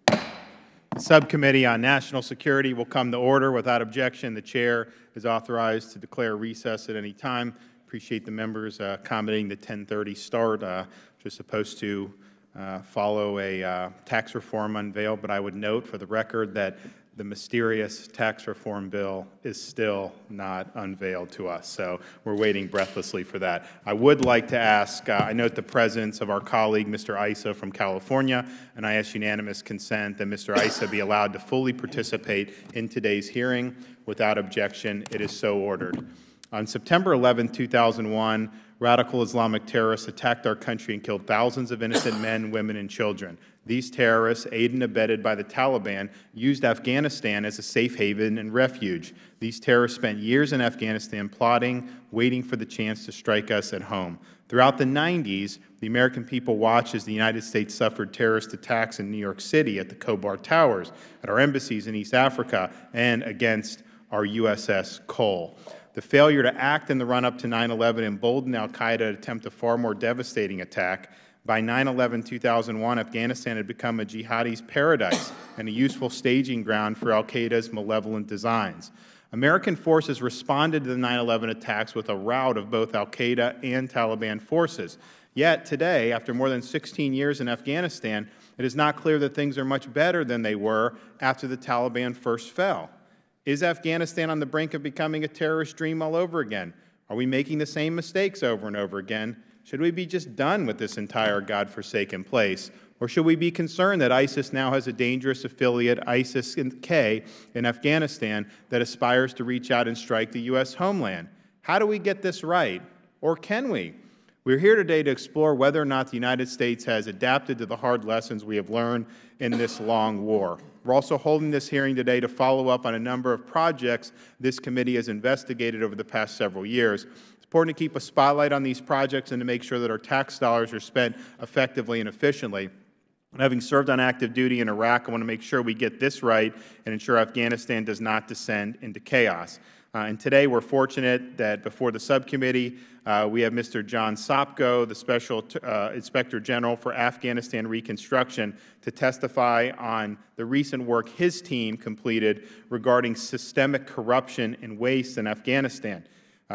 The Subcommittee on National Security will come to order. Without objection, the Chair is authorized to declare recess at any time. Appreciate the members accommodating the 10:30 start, which is supposed to follow a tax reform unveil, but I would note for the record that the mysterious tax reform bill is still not unveiled to us, so we're waiting breathlessly for that. I would like to ask, I note the presence of our colleague, Mr. Issa from California, and I ask unanimous consent that Mr. Issa be allowed to fully participate in today's hearing. Without objection, it is so ordered. On September 11, 2001, radical Islamic terrorists attacked our country and killed thousands of innocent men, women, and children. These terrorists, aided and abetted by the Taliban, used Afghanistan as a safe haven and refuge. These terrorists spent years in Afghanistan plotting, waiting for the chance to strike us at home. Throughout the 90s, the American people watched as the United States suffered terrorist attacks in New York City, at the Khobar Towers, at our embassies in East Africa, and against our USS Cole. The failure to act in the run-up to 9/11 emboldened al-Qaeda to attempt a far more devastating attack. By 9/11-2001, Afghanistan had become a jihadi's paradise and a useful staging ground for al-Qaeda's malevolent designs. American forces responded to the 9/11 attacks with a rout of both al-Qaeda and Taliban forces. Yet today, after more than 16 years in Afghanistan, it is not clear that things are much better than they were after the Taliban first fell. Is Afghanistan on the brink of becoming a terrorist dream all over again? Are we making the same mistakes over and over again? Should we be just done with this entire godforsaken place? Or should we be concerned that ISIS now has a dangerous affiliate, ISIS-K, in Afghanistan that aspires to reach out and strike the U.S. homeland? How do we get this right? Or can we? We're here today to explore whether or not the United States has adapted to the hard lessons we have learned in this long war. We're also holding this hearing today to follow up on a number of projects this committee has investigated over the past several years. It's important to keep a spotlight on these projects and to make sure that our tax dollars are spent effectively and efficiently. And having served on active duty in Iraq, I want to make sure we get this right and ensure Afghanistan does not descend into chaos. And today we're fortunate that before the subcommittee, we have Mr. John Sopko, the Special Inspector General for Afghanistan Reconstruction, to testify on the recent work his team completed regarding systemic corruption and waste in Afghanistan.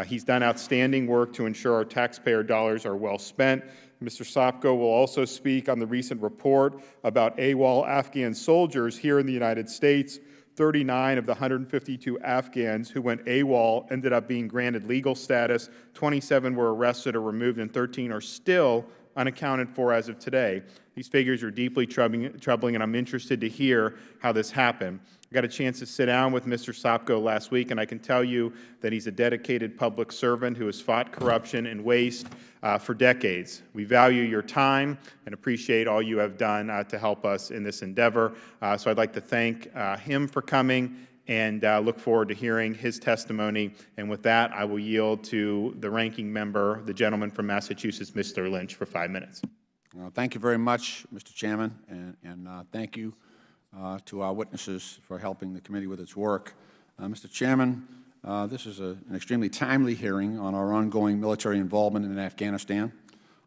He's done outstanding work to ensure our taxpayer dollars are well spent. Mr. Sopko will also speak on the recent report about AWOL Afghan soldiers here in the United States. 39 of the 152 Afghans who went AWOL ended up being granted legal status. 27 were arrested or removed, and 13 are still unaccounted for as of today. These figures are deeply troubling, and I'm interested to hear how this happened. I got a chance to sit down with Mr. Sopko last week, and I can tell you that he's a dedicated public servant who has fought corruption and waste for decades. We value your time and appreciate all you have done to help us in this endeavor. So I'd like to thank him for coming and look forward to hearing his testimony. And with that, I will yield to the ranking member, the gentleman from Massachusetts, Mr. Lynch, for 5 minutes. Thank you very much, Mr. Chairman, and thank you to our witnesses for helping the committee with its work. Mr. Chairman, this is an extremely timely hearing on our ongoing military involvement in Afghanistan.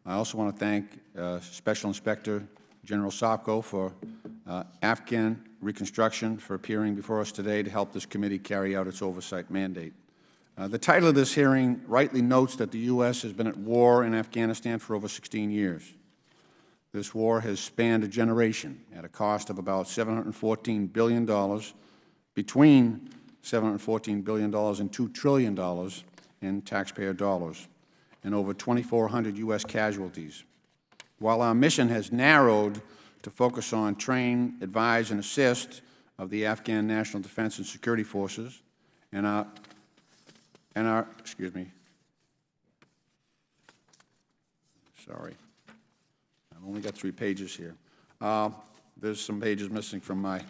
I also want to thank Special Inspector General Sopko for Afghan Reconstruction for appearing before us today to help this committee carry out its oversight mandate. The title of this hearing rightly notes that the U.S. has been at war in Afghanistan for over 16 years. This war has spanned a generation at a cost of about $714 billion, between $714 billion and $2 trillion in taxpayer dollars, and over 2,400 U.S. casualties. While our mission has narrowed to focus on train, advise, and assist of the Afghan National Defense and Security Forces and our I've only got 3 pages here. There's some pages missing from my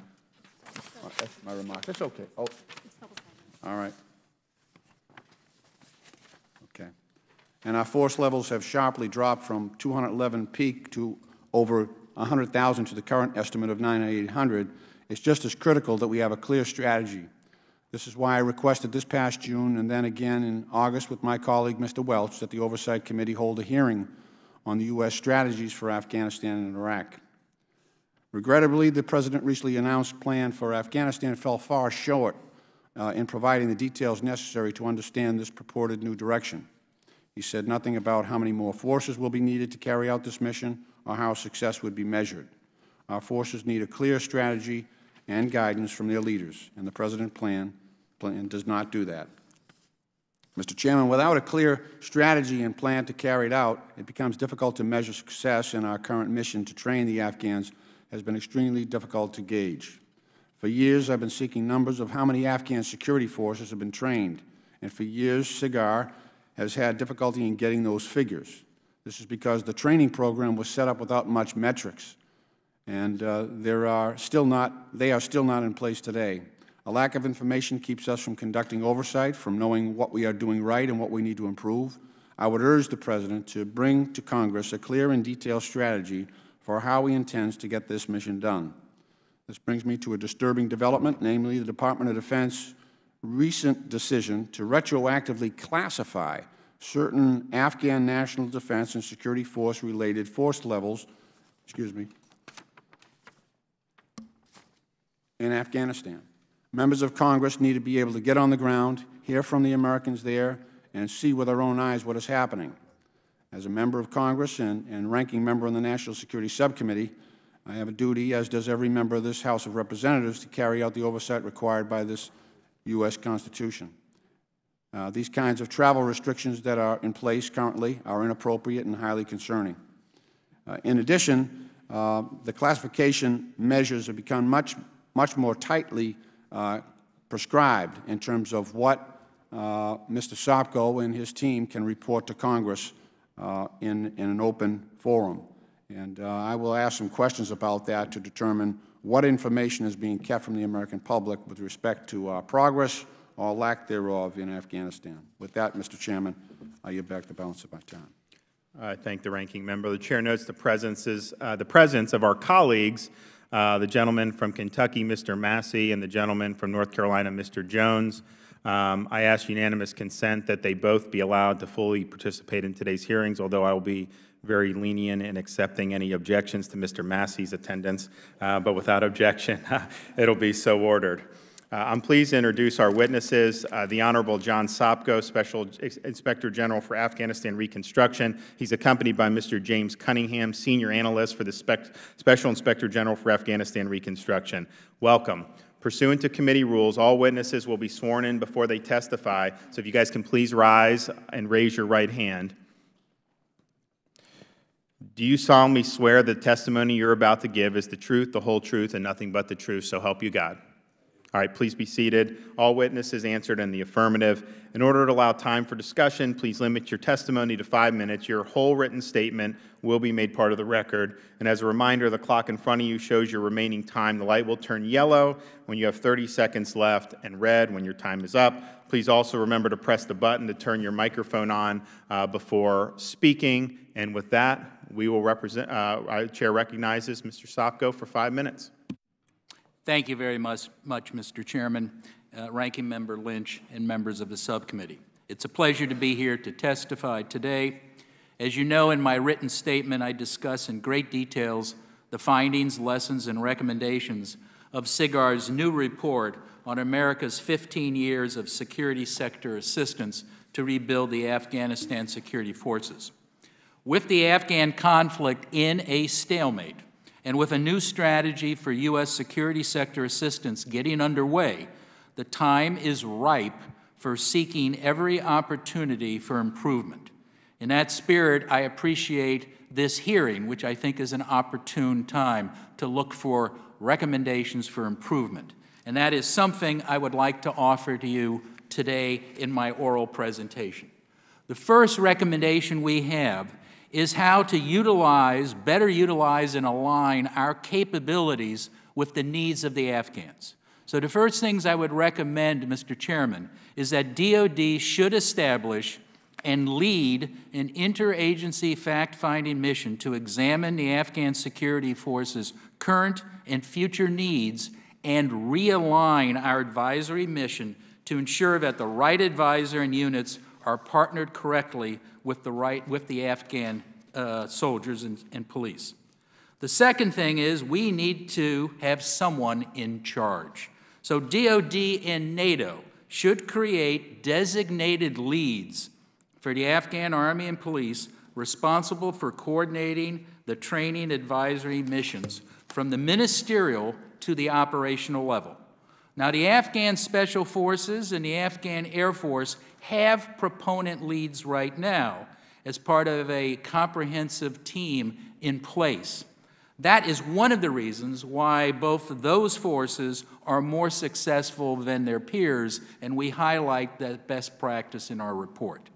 remarks. That's okay. Oh, all right. Okay. And our force levels have sharply dropped from 211 peak to over 100,000 to the current estimate of 9,800. It's just as critical that we have a clear strategy. This is why I requested this past June and then again in August with my colleague, Mr. Welch, that the Oversight Committee hold a hearing on the U.S. strategies for Afghanistan and Iraq. Regrettably, the President recently announced plan for Afghanistan fell far short in providing the details necessary to understand this purported new direction. He said nothing about how many more forces will be needed to carry out this mission or how success would be measured. Our forces need a clear strategy and guidance from their leaders, and the President's plan does not do that. Mr. Chairman, without a clear strategy and plan to carry it out, it becomes difficult to measure success, and our current mission to train the Afghans has been extremely difficult to gauge. For years, I've been seeking numbers of how many Afghan security forces have been trained, and for years, SIGAR has had difficulty in getting those figures. This is because the training program was set up without much metrics, and they are still not in place today. A lack of information keeps us from conducting oversight, from knowing what we are doing right and what we need to improve. I would urge the President to bring to Congress a clear and detailed strategy for how he intends to get this mission done. This brings me to a disturbing development, namely the Department of Defense recent decision to retroactively classify certain Afghan national defense and security force related force levels, in Afghanistan. Members of Congress need to be able to get on the ground, hear from the Americans there, and see with our own eyes what is happening. As a member of Congress and ranking member on the National Security Subcommittee, I have a duty, as does every member of this House of Representatives, to carry out the oversight required by this U.S. Constitution. These kinds of travel restrictions that are in place currently are inappropriate and highly concerning. In addition, the classification measures have become much more tightly prescribed in terms of what Mr. Sopko and his team can report to Congress in an open forum. And I will ask some questions about that to determine what information is being kept from the American public with respect to progress or lack thereof in Afghanistan. With that, Mr. Chairman, I yield back the balance of my time. I thank the ranking member. The Chair notes the presence of our colleagues, the gentleman from Kentucky, Mr. Massey, and the gentleman from North Carolina, Mr. Jones. I ask unanimous consent that they both be allowed to fully participate in today's hearings, although I will be very lenient in accepting any objections to Mr. Massey's attendance, but without objection, it'll be so ordered. I'm pleased to introduce our witnesses, the Honorable John Sopko, Special Inspector General for Afghanistan Reconstruction. He's accompanied by Mr. James Cunningham, Senior Analyst for the Special Inspector General for Afghanistan Reconstruction. Welcome. Pursuant to committee rules, all witnesses will be sworn in before they testify, so if you guys can please rise and raise your right hand. Do you solemnly swear the testimony you're about to give is the truth, the whole truth, and nothing but the truth, so help you God? All right, please be seated. All witnesses answered in the affirmative. In order to allow time for discussion, please limit your testimony to 5 minutes. Your whole written statement will be made part of the record. And as a reminder, the clock in front of you shows your remaining time. The light will turn yellow when you have 30 seconds left and red when your time is up. Please also remember to press the button to turn your microphone on before speaking. And with that, we will our Chair recognizes Mr. Sopko for 5 minutes. Thank you very much, Mr. Chairman, Ranking Member Lynch, and members of the subcommittee. It's a pleasure to be here to testify today. As you know, in my written statement, I discuss in great details the findings, lessons, and recommendations of SIGAR's new report on America's 15 years of security sector assistance to rebuild the Afghanistan security forces. With the Afghan conflict in a stalemate, and with a new strategy for U.S. security sector assistance getting underway, the time is ripe for seeking every opportunity for improvement. In that spirit, I appreciate this hearing, which I think is an opportune time to look for recommendations for improvement. And that is something I would like to offer to you today in my oral presentation. The first recommendation we have is how to better utilize and align our capabilities with the needs of the Afghans. So the first things I would recommend, Mr. Chairman, is that DOD should establish and lead an interagency fact-finding mission to examine the Afghan security forces' current and future needs and realign our advisory mission to ensure that the right advisor and units are partnered correctly with the Afghan soldiers and police. The second thing is we need to have someone in charge. So DOD and NATO should create designated leads for the Afghan Army and police responsible for coordinating the training advisory missions from the ministerial to the operational level. Now, the Afghan Special Forces and the Afghan Air Force have proponent leads right now as part of a comprehensive team in place. That is one of the reasons why both of those forces are more successful than their peers, and we highlight that best practice in our report.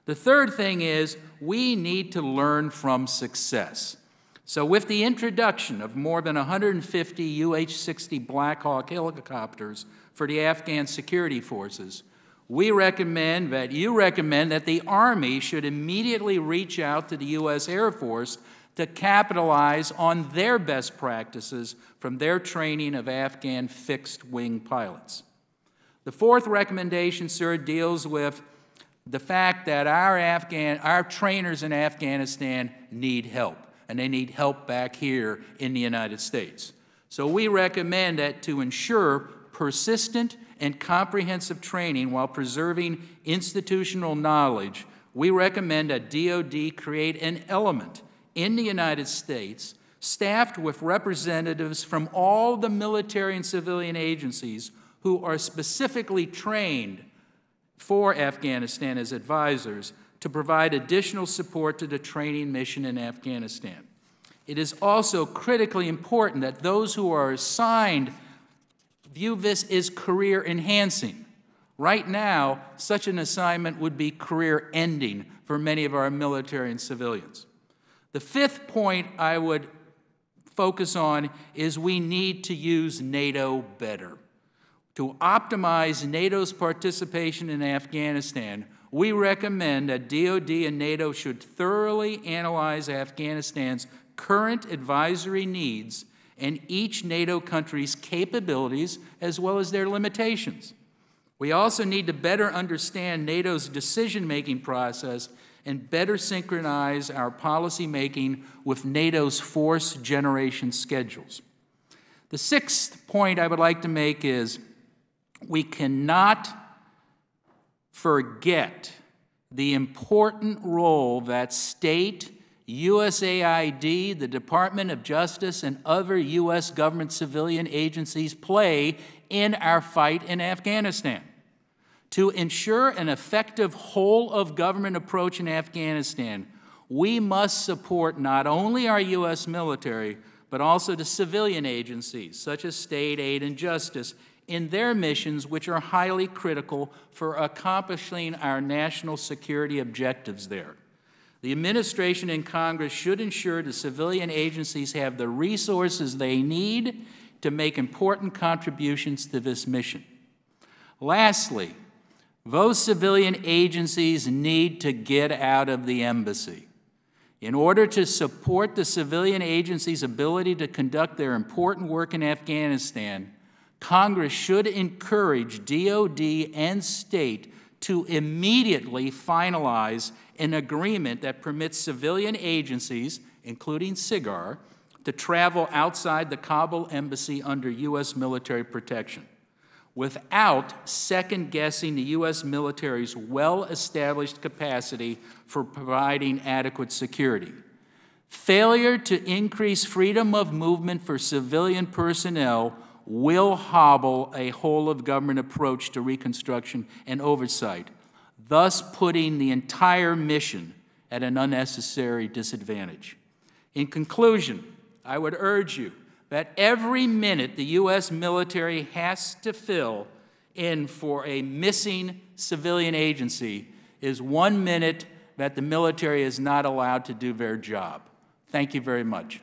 The third thing is we need to learn from success. So with the introduction of more than 150 UH-60 Black Hawk helicopters for the Afghan security forces, you recommend that the Army should immediately reach out to the U.S. Air Force to capitalize on their best practices from their training of Afghan fixed-wing pilots. The fourth recommendation, sir, deals with the fact that our trainers in Afghanistan need help, and they need help back here in the United States. So we recommend that to ensure persistent and comprehensive training while preserving institutional knowledge, we recommend that DOD create an element in the United States staffed with representatives from all the military and civilian agencies who are specifically trained for Afghanistan as advisors to provide additional support to the training mission in Afghanistan. It is also critically important that those who are assigned view this as career enhancing. Right now, such an assignment would be career ending for many of our military and civilians. The fifth point I would focus on is we need to use NATO better. To optimize NATO's participation in Afghanistan, we recommend that DOD and NATO should thoroughly analyze Afghanistan's current advisory needs and each NATO country's capabilities as well as their limitations. We also need to better understand NATO's decision-making process and better synchronize our policymaking with NATO's force generation schedules. The sixth point I would like to make is we cannot forget the important role that state, USAID, the Department of Justice, and other U.S. government civilian agencies play in our fight in Afghanistan. To ensure an effective whole-of-government approach in Afghanistan, we must support not only our U.S. military, but also the civilian agencies, such as state aid and justice, in their missions, which are highly critical for accomplishing our national security objectives there. The administration and Congress should ensure the civilian agencies have the resources they need to make important contributions to this mission. Lastly, those civilian agencies need to get out of the embassy. In order to support the civilian agencies' ability to conduct their important work in Afghanistan, Congress should encourage DOD and state to immediately finalize an agreement that permits civilian agencies, including SIGAR, to travel outside the Kabul embassy under U.S. military protection, without second-guessing the U.S. military's well-established capacity for providing adequate security. Failure to increase freedom of movement for civilian personnel will hobble a whole-of-government approach to reconstruction and oversight, thus putting the entire mission at an unnecessary disadvantage. In conclusion, I would urge you that every minute the U.S. military has to fill in for a missing civilian agency is 1 minute that the military is not allowed to do their job. Thank you very much.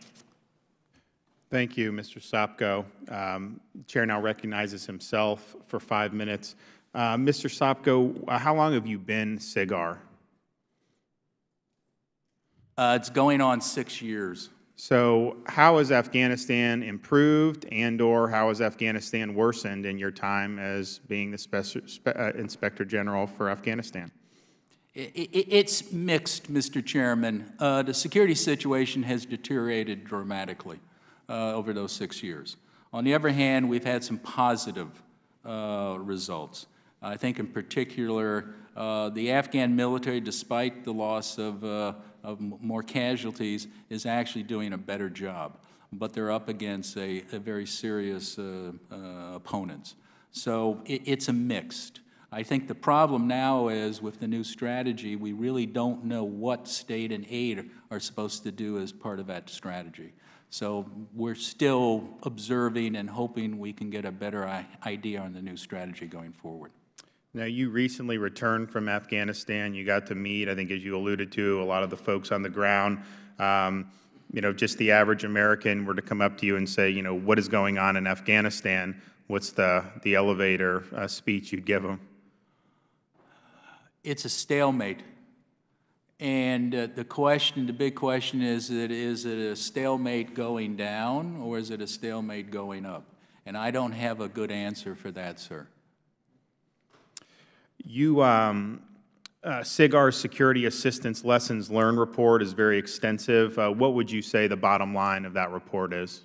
Thank you, Mr. Sopko. The Chair now recognizes himself for 5 minutes. Mr. Sopko, how long have you been SIGAR? It's going on 6 years. So how has Afghanistan improved and/or how has Afghanistan worsened in your time as being the Inspector General for Afghanistan? It's mixed, Mr. Chairman. The security situation has deteriorated dramatically over those 6 years. On the other hand, we've had some positive results. I think in particular, the Afghan military, despite the loss of more casualties, is actually doing a better job. But they're up against a very serious opponents. So it's a mixed. I think the problem now is with the new strategy, we really don't know what state and aid are supposed to do as part of that strategy. So we're still observing and hoping we can get a better idea on the new strategy going forward. Now, you recently returned from Afghanistan. You got to meet, I think, as you alluded to, a lot of the folks on the ground. You know, just the average American were to come up to you and say, you know, what is going on in Afghanistan? What's the elevator speech you'd give them? It's a stalemate. And the big question is it a stalemate going down or is it a stalemate going up? And I don't have a good answer for that, sir. SIGAR's Security Assistance Lessons Learned report is very extensive. What would you say the bottom line of that report is?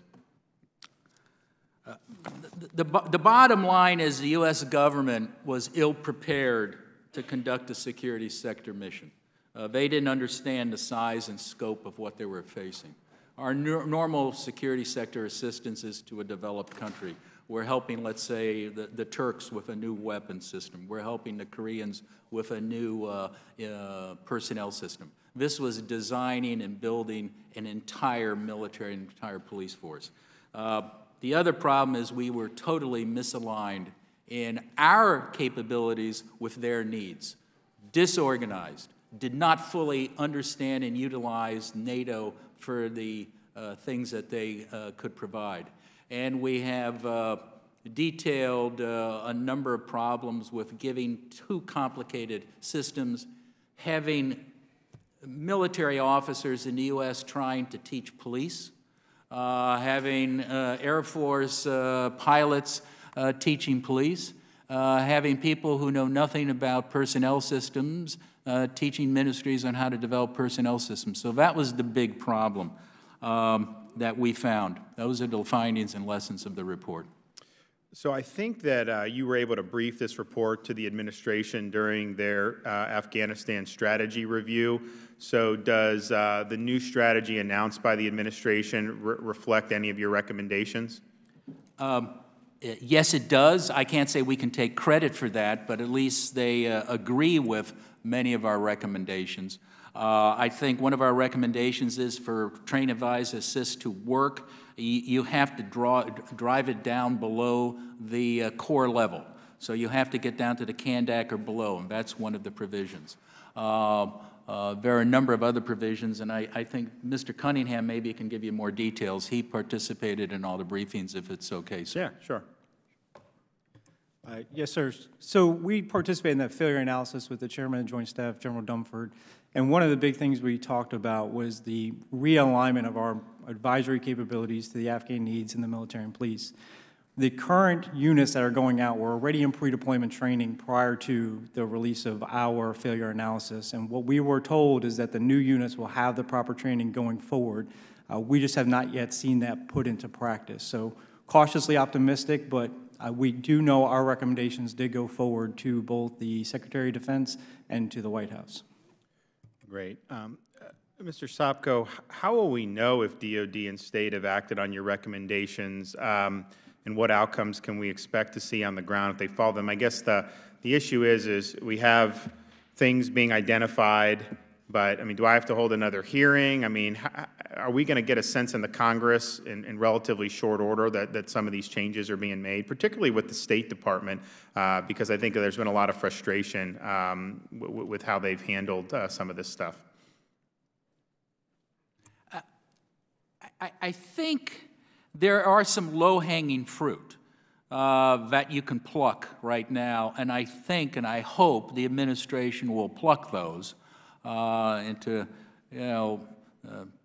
The bottom line is the U.S. government was ill-prepared to conduct a security sector mission. They didn't understand the size and scope of what they were facing. Our normal security sector assistance is to a developed country. We're helping, let's say, the Turks with a new weapon system. We're helping the Koreans with a new personnel system. This was designing and building an entire military, an entire police force. The other problem is we were totally misaligned in our capabilities with their needs. Disorganized, did not fully understand and utilize NATO for the things that they could provide. And we have detailed a number of problems with giving too complicated systems, having military officers in the U.S. trying to teach police, having Air Force pilots teaching police, having people who know nothing about personnel systems teaching ministries on how to develop personnel systems. So that was the big problem that we found. Those are the findings and lessons of the report. So I think that you were able to brief this report to the administration during their Afghanistan strategy review. So does the new strategy announced by the administration reflect any of your recommendations? Yes, it does. I can't say we can take credit for that, but at least they agree with many of our recommendations. I think one of our recommendations is for train, advise, assist to work. You have to drive it down below the core level. So you have to get down to the Kandak or below, and that's one of the provisions. There are a number of other provisions, and I think Mr. Cunningham maybe can give you more details. He participated in all the briefings, if it's okay, sir. Yeah, sure. Yes, sir. So we participated in that failure analysis with the Chairman of Joint Staff, General Dumford, and one of the big things we talked about was the realignment of our advisory capabilities to the Afghan needs in the military and police. The current units that are going out were already in pre-deployment training prior to the release of our failure analysis, and what we were told is that the new units will have the proper training going forward. We just have not yet seen that put into practice. So cautiously optimistic, but we do know our recommendations did go forward to both the Secretary of Defense and to the White House. Great. Mr. Sopko, how will we know if DOD and state have acted on your recommendations, and what outcomes can we expect to see on the ground if they follow them? I guess the issue is we have things being identified, but, I mean, do I have to hold another hearing? I mean, are we going to get a sense in the Congress in relatively short order that some of these changes are being made, particularly with the State Department, because I think there's been a lot of frustration with how they've handled some of this stuff? I think there are some low-hanging fruit that you can pluck right now, and I think and I hope the administration will pluck those and to, to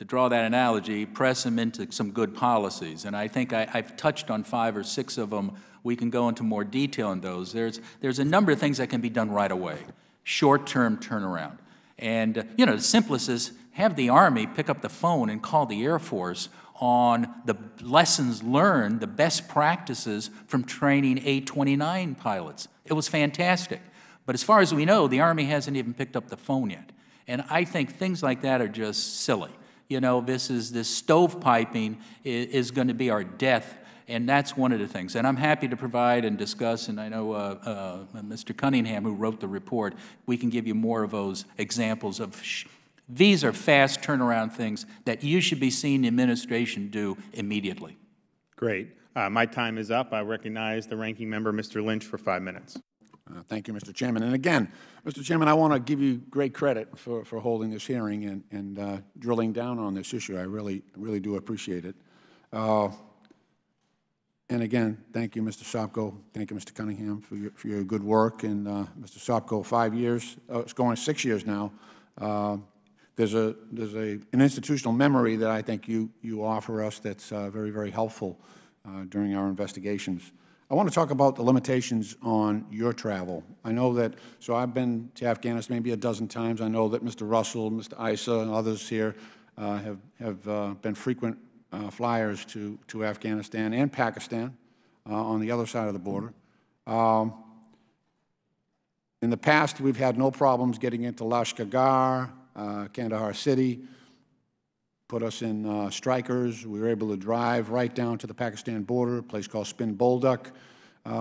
draw that analogy, press them into some good policies. And I think I've touched on 5 or 6 of them. We can go into more detail on those. There's a number of things that can be done right away. short-term turnaround. And, you know, the simplest is have the Army pick up the phone and call the Air Force on the lessons learned, the best practices from training A-29 pilots. It was fantastic. But as far as we know, the Army hasn't even picked up the phone yet. And I think things like that are just silly. You know, this stovepiping is going to be our death, and that's one of the things. And I'm happy to provide and discuss, and I know Mr. Cunningham, who wrote the report, we can give you more of those examples of these are fast turnaround things that you should be seeing the administration do immediately. Great. My time is up. I recognize the ranking member, Mr. Lynch, for 5 minutes. Thank you, Mr. Chairman. And again, Mr. Chairman, I want to give you great credit for holding this hearing and drilling down on this issue. I really do appreciate it. And again, thank you, Mr. Sopko. Thank you, Mr. Cunningham, for your good work. And Mr. Sopko, 5 years, it's going 6 years now. There's an institutional memory that I think you offer us that's very, very helpful during our investigations. I want to talk about the limitations on your travel. I know that, so I've been to Afghanistan maybe a dozen times. I know that Mr. Russell, Mr. Issa, and others here have been frequent flyers to Afghanistan and Pakistan on the other side of the border. In the past, we've had no problems getting into Lashkar, Kandahar City, put us in Strykers. We were able to drive right down to the Pakistan border, a place called Spin Bolduc.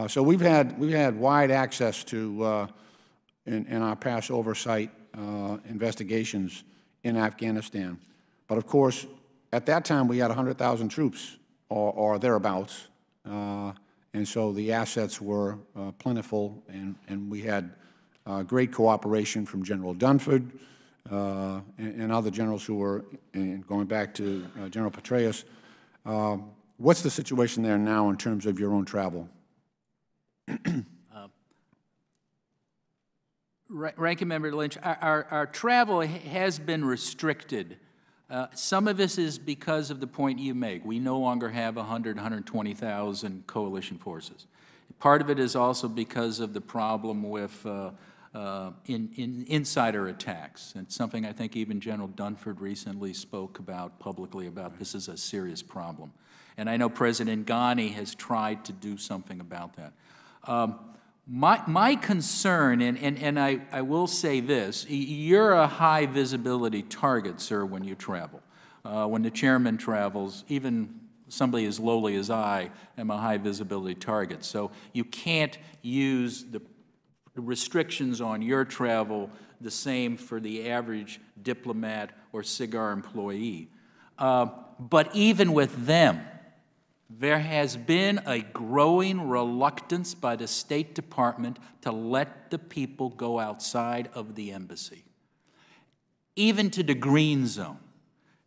So we've had wide access to, in our past oversight investigations in Afghanistan. But of course, at that time, we had 100,000 troops or thereabouts. And so the assets were plentiful, and we had great cooperation from General Dunford, and other generals who were, and going back to General Petraeus. What's the situation there now in terms of your own travel? Ranking Member Lynch, our travel has been restricted. Some of this is because of the point you make. We no longer have 120,000 coalition forces. Part of it is also because of the problem with insider attacks. And something I think even General Dunford recently spoke about publicly about. This is a serious problem. And I know President Ghani has tried to do something about that. My concern, and I will say this, you're a high visibility target, sir, when you travel. When the chairman travels, even somebody as lowly as I am a high visibility target. So you can't use the restrictions on your travel the same for the average diplomat or SIGAR employee. But even with them, there has been a growing reluctance by the State Department to let the people go outside of the embassy, even to the green zone.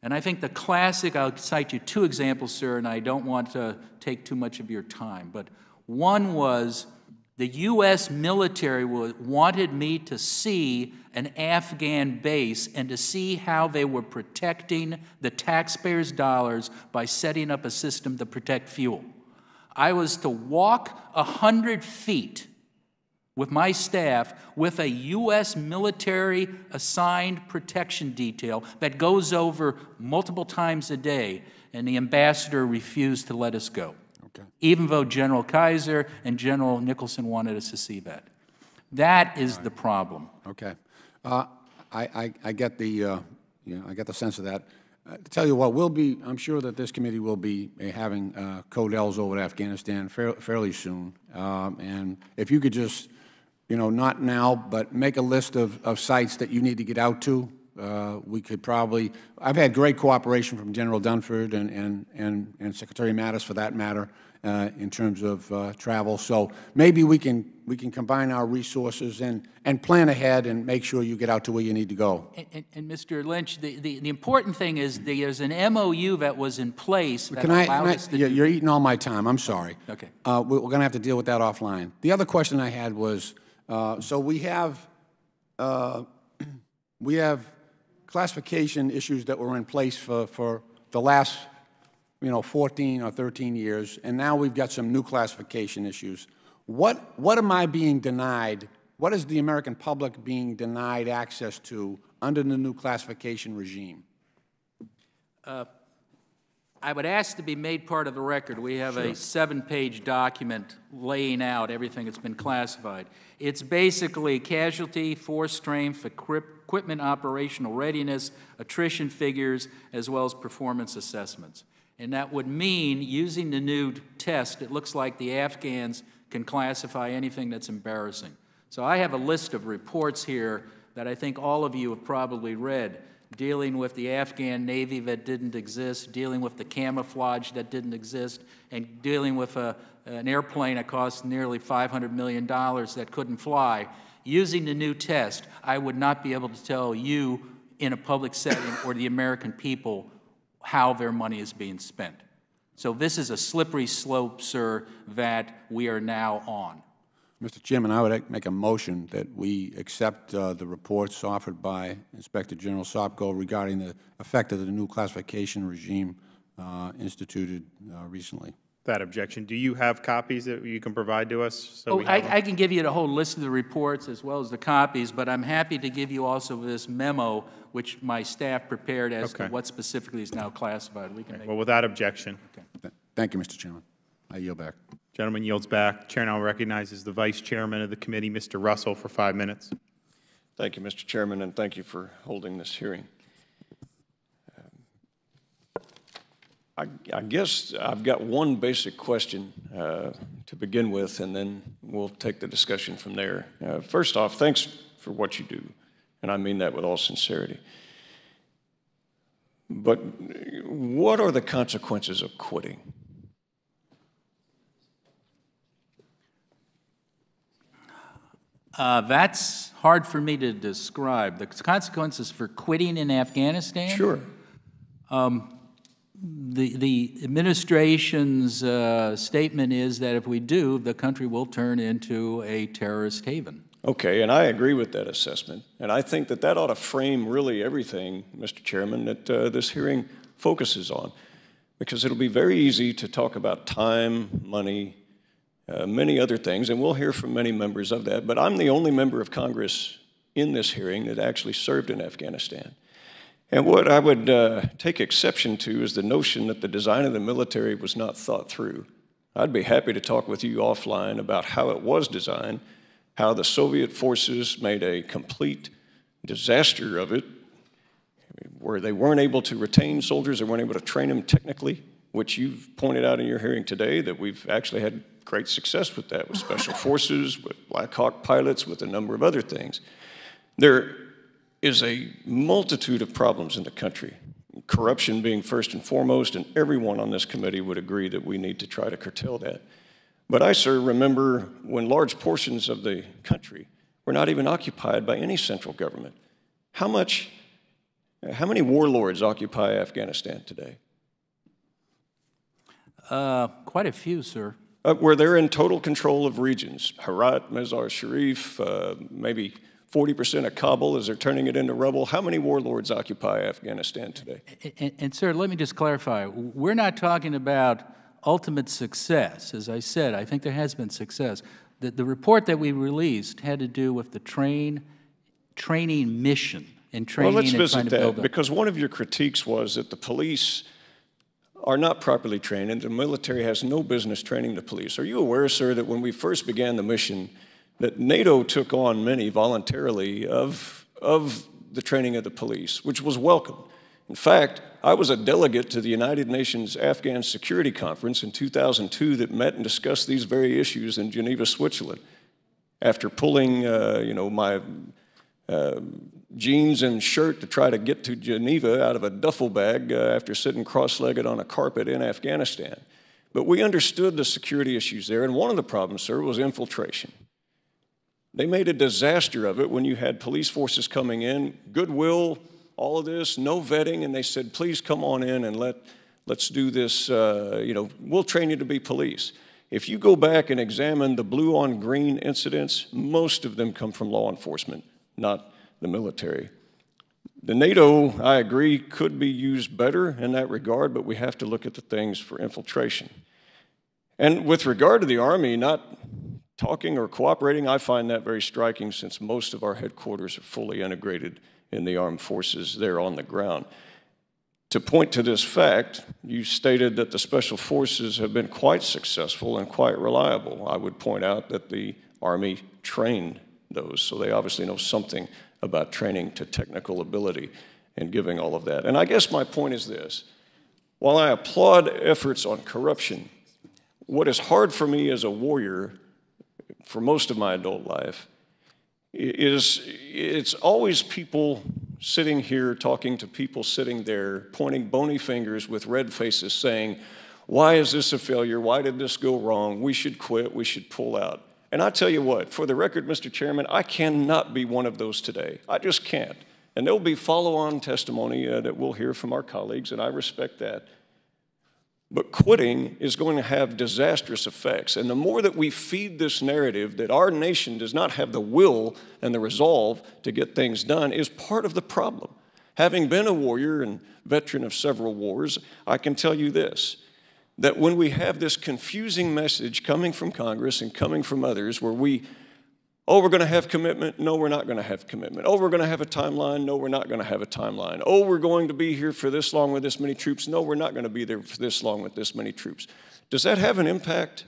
And I think the classic, I'll cite you two examples, sir, and I don't want to take too much of your time, but one was the U.S. military wanted me to see an Afghan base and to see how they were protecting the taxpayers' dollars by setting up a system to protect fuel. I was to walk 100 feet with my staff with a U.S. military assigned protection detail that goes over multiple times a day, and the ambassador refused to let us go. Even though General Kaiser and General Nicholson wanted us to see that. That is the problem. Okay. I get the, I get the sense of that. To tell you what, I'm sure that this committee will be having CODELs over to Afghanistan fairly soon. And if you could just, not now, but make a list of sites that you need to get out to. We could probably, I've had great cooperation from General Dunford and Secretary Mattis for that matter in terms of travel. So maybe we can combine our resources and plan ahead and make sure you get out to where you need to go. And Mr. Lynch, the important thing is there's an MOU that was in place that allowed us to You're eating all my time. I'm sorry. Okay. We're going to have to deal with that offline. The other question I had was, so we have classification issues that were in place for the last, 14 or 13 years, and now we've got some new classification issues. What am I being denied What is the American public being denied access to under the new classification regime? I would ask to be made part of the record. We have a 7-page document laying out everything that's been classified. It's basically casualty, force strength, equipment operational readiness, attrition figures, as well as performance assessments. And that would mean, using the new test, it looks like the Afghans can classify anything that's embarrassing. So I have a list of reports here that I think all of you have probably read, dealing with the Afghan Navy that didn't exist, dealing with the camouflage that didn't exist, and dealing with an airplane that cost nearly $500 million that couldn't fly. Using the new test, I would not be able to tell you in a public setting or the American people how their money is being spent. So this is a slippery slope, sir, that we are now on. Mr. Chairman, I would make a motion that we accept the reports offered by Inspector General Sopko regarding the effect of the new classification regime instituted recently. That objection. Do you have copies that you can provide to us? So I can give you the whole list of the reports as well as the copies, but I'm happy to give you also this memo, which my staff prepared as to what specifically is now classified. We can make without objection. Thank you, Mr. Chairman. I yield back. Gentleman yields back. Chair now recognizes the Vice Chairman of the committee, Mr. Russell, for 5 minutes. Thank you, Mr. Chairman, and thank you for holding this hearing. I guess I've got one basic question to begin with, and then we'll take the discussion from there. First off, thanks for what you do, and I mean that with all sincerity. But what are the consequences of quitting? That's hard for me to describe. The consequences for quitting in Afghanistan? Sure. The administration's statement is that if we do, the country will turn into a terrorist haven. Okay, and I agree with that assessment. And I think that that ought to frame really everything, Mr. Chairman, that this hearing focuses on. Because it'll be very easy to talk about time, money, many other things, and we'll hear from many members of that. But I'm the only member of Congress in this hearing that actually served in Afghanistan. And what I would take exception to is the notion that the design of the military was not thought through. I'd be happy to talk with you offline about how it was designed, how the Soviet forces made a complete disaster of it, where they weren't able to retain soldiers, they weren't able to train them technically, which you've pointed out in your hearing today, that we've actually had great success with that, with special forces, with Black Hawk pilots, with a number of other things. There is a multitude of problems in the country, corruption being first and foremost, and everyone on this committee would agree that we need to try to curtail that. But I, sir, remember when large portions of the country were not even occupied by any central government. How many warlords occupy Afghanistan today? Quite a few, sir. Where they're in total control of regions. Herat, Mazar-Sharif, maybe 40% of Kabul as they're turning it into rubble. How many warlords occupy Afghanistan today? And sir, let me just clarify. We're not talking about ultimate success. As I said, I think there has been success. The report that we released had to do with the training mission and training. Well, let's visit to build that, because one of your critiques was that the police are not properly trained and the military has no business training the police. Are you aware, sir, that when we first began the mission, that NATO took on many voluntarily of the training of the police, which was welcome? In fact, I was a delegate to the United Nations Afghan Security Conference in 2002 that met and discussed these very issues in Geneva, Switzerland. After pulling, my jeans and shirt to try to get to Geneva out of a duffel bag after sitting cross-legged on a carpet in Afghanistan. But we understood the security issues there, and one of the problems, sir, was infiltration. They made a disaster of it when you had police forces coming in, goodwill, all of this, no vetting, and they said, please come on in and let's do this, we'll train you to be police. If you go back and examine the blue on green incidents, most of them come from law enforcement, not the military. The NATO, I agree, could be used better in that regard, but we have to look at the things for infiltration. And with regard to the Army not talking or cooperating. I find that very striking since most of our headquarters are fully integrated in the armed forces there on the ground. To point to this fact, you stated that the Special Forces have been quite successful and quite reliable. I would point out that the Army trained those, so they obviously know something about training to technical ability and giving all of that. And I guess my point is this. While I applaud efforts on corruption, what is hard for me as a warrior for most of my adult life is it's always people sitting here talking to people sitting there, pointing bony fingers with red faces saying, why is this a failure? Why did this go wrong? We should quit. We should pull out. And I tell you what, for the record, Mr. Chairman, I cannot be one of those today. I just can't. And there'll be follow-on testimony that we'll hear from our colleagues, and I respect that. But quitting is going to have disastrous effects. And the more that we feed this narrative that our nation does not have the will and the resolve to get things done is part of the problem. Having been a warrior and veteran of several wars, I can tell you this, that when we have this confusing message coming from Congress and coming from others where oh, we're going to have commitment. No, we're not going to have commitment. Oh, we're going to have a timeline. No, we're not going to have a timeline. Oh, we're going to be here for this long with this many troops. No, we're not going to be there for this long with this many troops. Does that have an impact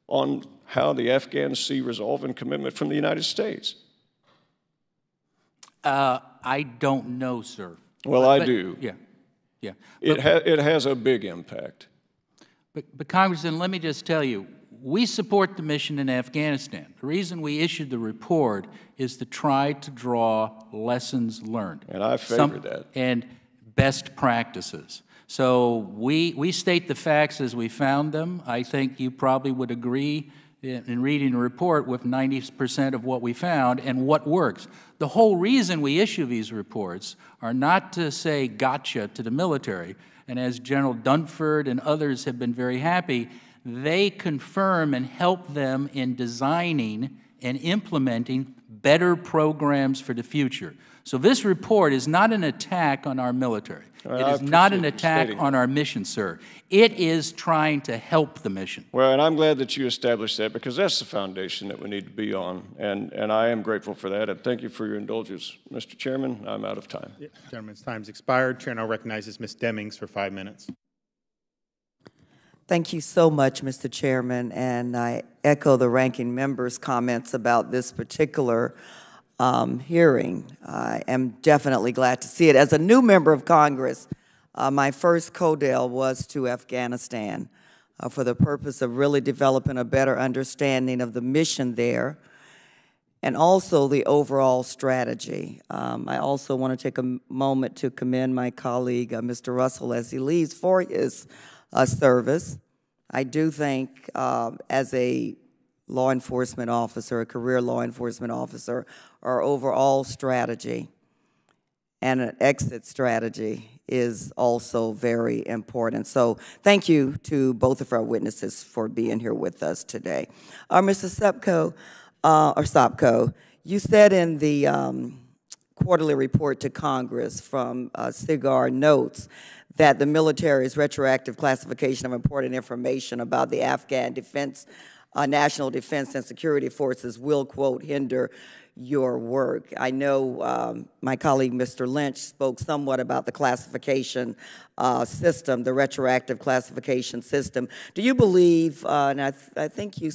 on how the Afghans see resolve and commitment from the United States? I don't know, sir. Well, I do. Yeah, yeah. It has a big impact. But Congressman, let me just tell you, we support the mission in Afghanistan. The reason we issued the report is to try to draw lessons learned. And I favor that. And best practices. So we state the facts as we found them. I think you probably would agree in reading the report with 90% of what we found and what works. The whole reason we issue these reports are not to say gotcha to the military. And as General Dunford and others have been very happy, they confirm and help them in designing and implementing better programs for the future. So this report is not an attack on our military. It is not an attack on our mission, sir. It is trying to help the mission. Well, and I'm glad that you established that because that's the foundation that we need to be on. And I am grateful for that. And thank you for your indulgence. Mr. Chairman, I'm out of time. Yeah, gentleman's time's expired. Chair now recognizes Ms. Demings for 5 minutes. Thank you so much, Mr. Chairman, and I echo the ranking member's comments about this particular hearing. I am definitely glad to see it. As a new member of Congress, my first CODEL was to Afghanistan for the purpose of really developing a better understanding of the mission there and also the overall strategy. I also want to take a moment to commend my colleague, Mr. Russell, as he leaves for his service. I do think as a law enforcement officer, a career law enforcement officer, our overall strategy and an exit strategy is also very important. So thank you to both of our witnesses for being here with us today. Mr. Sopko, you said in the quarterly report to Congress from CIGAR Notes that the military's retroactive classification of important information about the Afghan defense, national defense and security forces will, quote, hinder your work. I know my colleague, Mr. Lynch, spoke somewhat about the classification system, the retroactive classification system. Do you believe, and I think you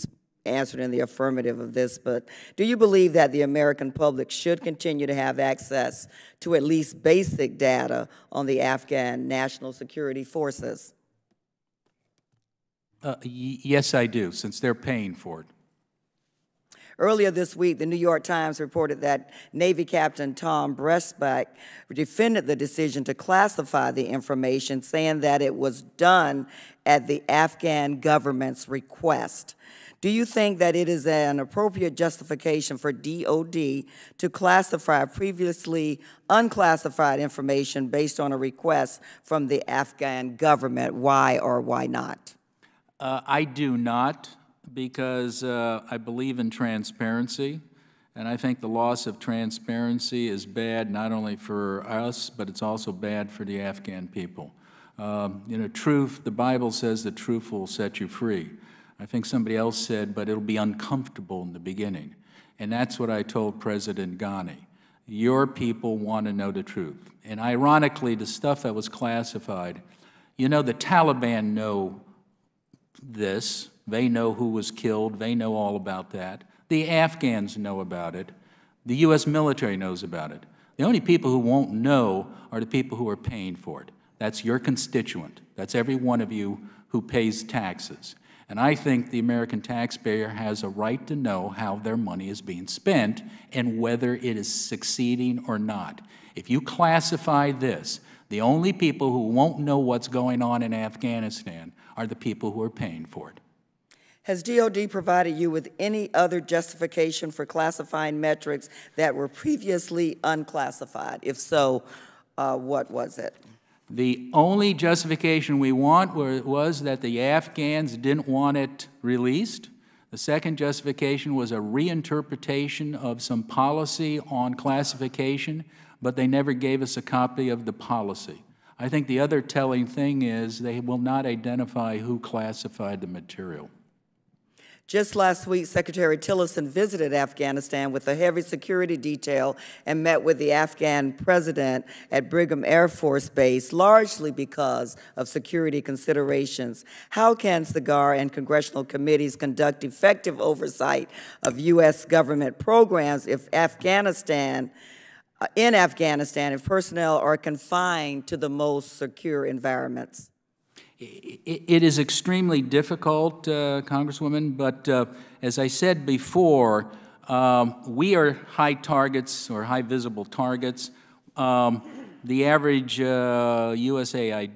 answered in the affirmative of this, but do you believe that the American public should continue to have access to at least basic data on the Afghan national security forces? Yes, I do, since they're paying for it. Earlier this week, the New York Times reported that Navy Captain Tom Breschbach defended the decision to classify the information, saying that it was done at the Afghan government's request. Do you think that it is an appropriate justification for DOD to classify previously unclassified information based on a request from the Afghan government? Why or why not? I do not, because I believe in transparency, and I think the loss of transparency is bad not only for us, but it's also bad for the Afghan people. You know, truth, the Bible says that truth will set you free. I think somebody else said, but it'll be uncomfortable in the beginning. And that's what I told President Ghani. Your people want to know the truth. And ironically, the stuff that was classified, you know, the Taliban know this. They know who was killed. They know all about that. The Afghans know about it. The U.S. military knows about it. The only people who won't know are the people who are paying for it. That's your constituent. That's every one of you who pays taxes. And I think the American taxpayer has a right to know how their money is being spent and whether it is succeeding or not. If you classify this, the only people who won't know what's going on in Afghanistan are the people who are paying for it. Has DOD provided you with any other justification for classifying metrics that were previously unclassified? If so, what was it? The only justification we want was that the Afghans didn't want it released. The second justification was a reinterpretation of some policy on classification, but they never gave us a copy of the policy. I think the other telling thing is they will not identify who classified the material. Just last week, Secretary Tillerson visited Afghanistan with a heavy security detail and met with the Afghan president at Brigham Air Force Base, largely because of security considerations. How can SIGAR and congressional committees conduct effective oversight of U.S. government programs if in Afghanistan, if personnel are confined to the most secure environments? It is extremely difficult, Congresswoman, but as I said before, we are high targets or high visible targets. The average USAID,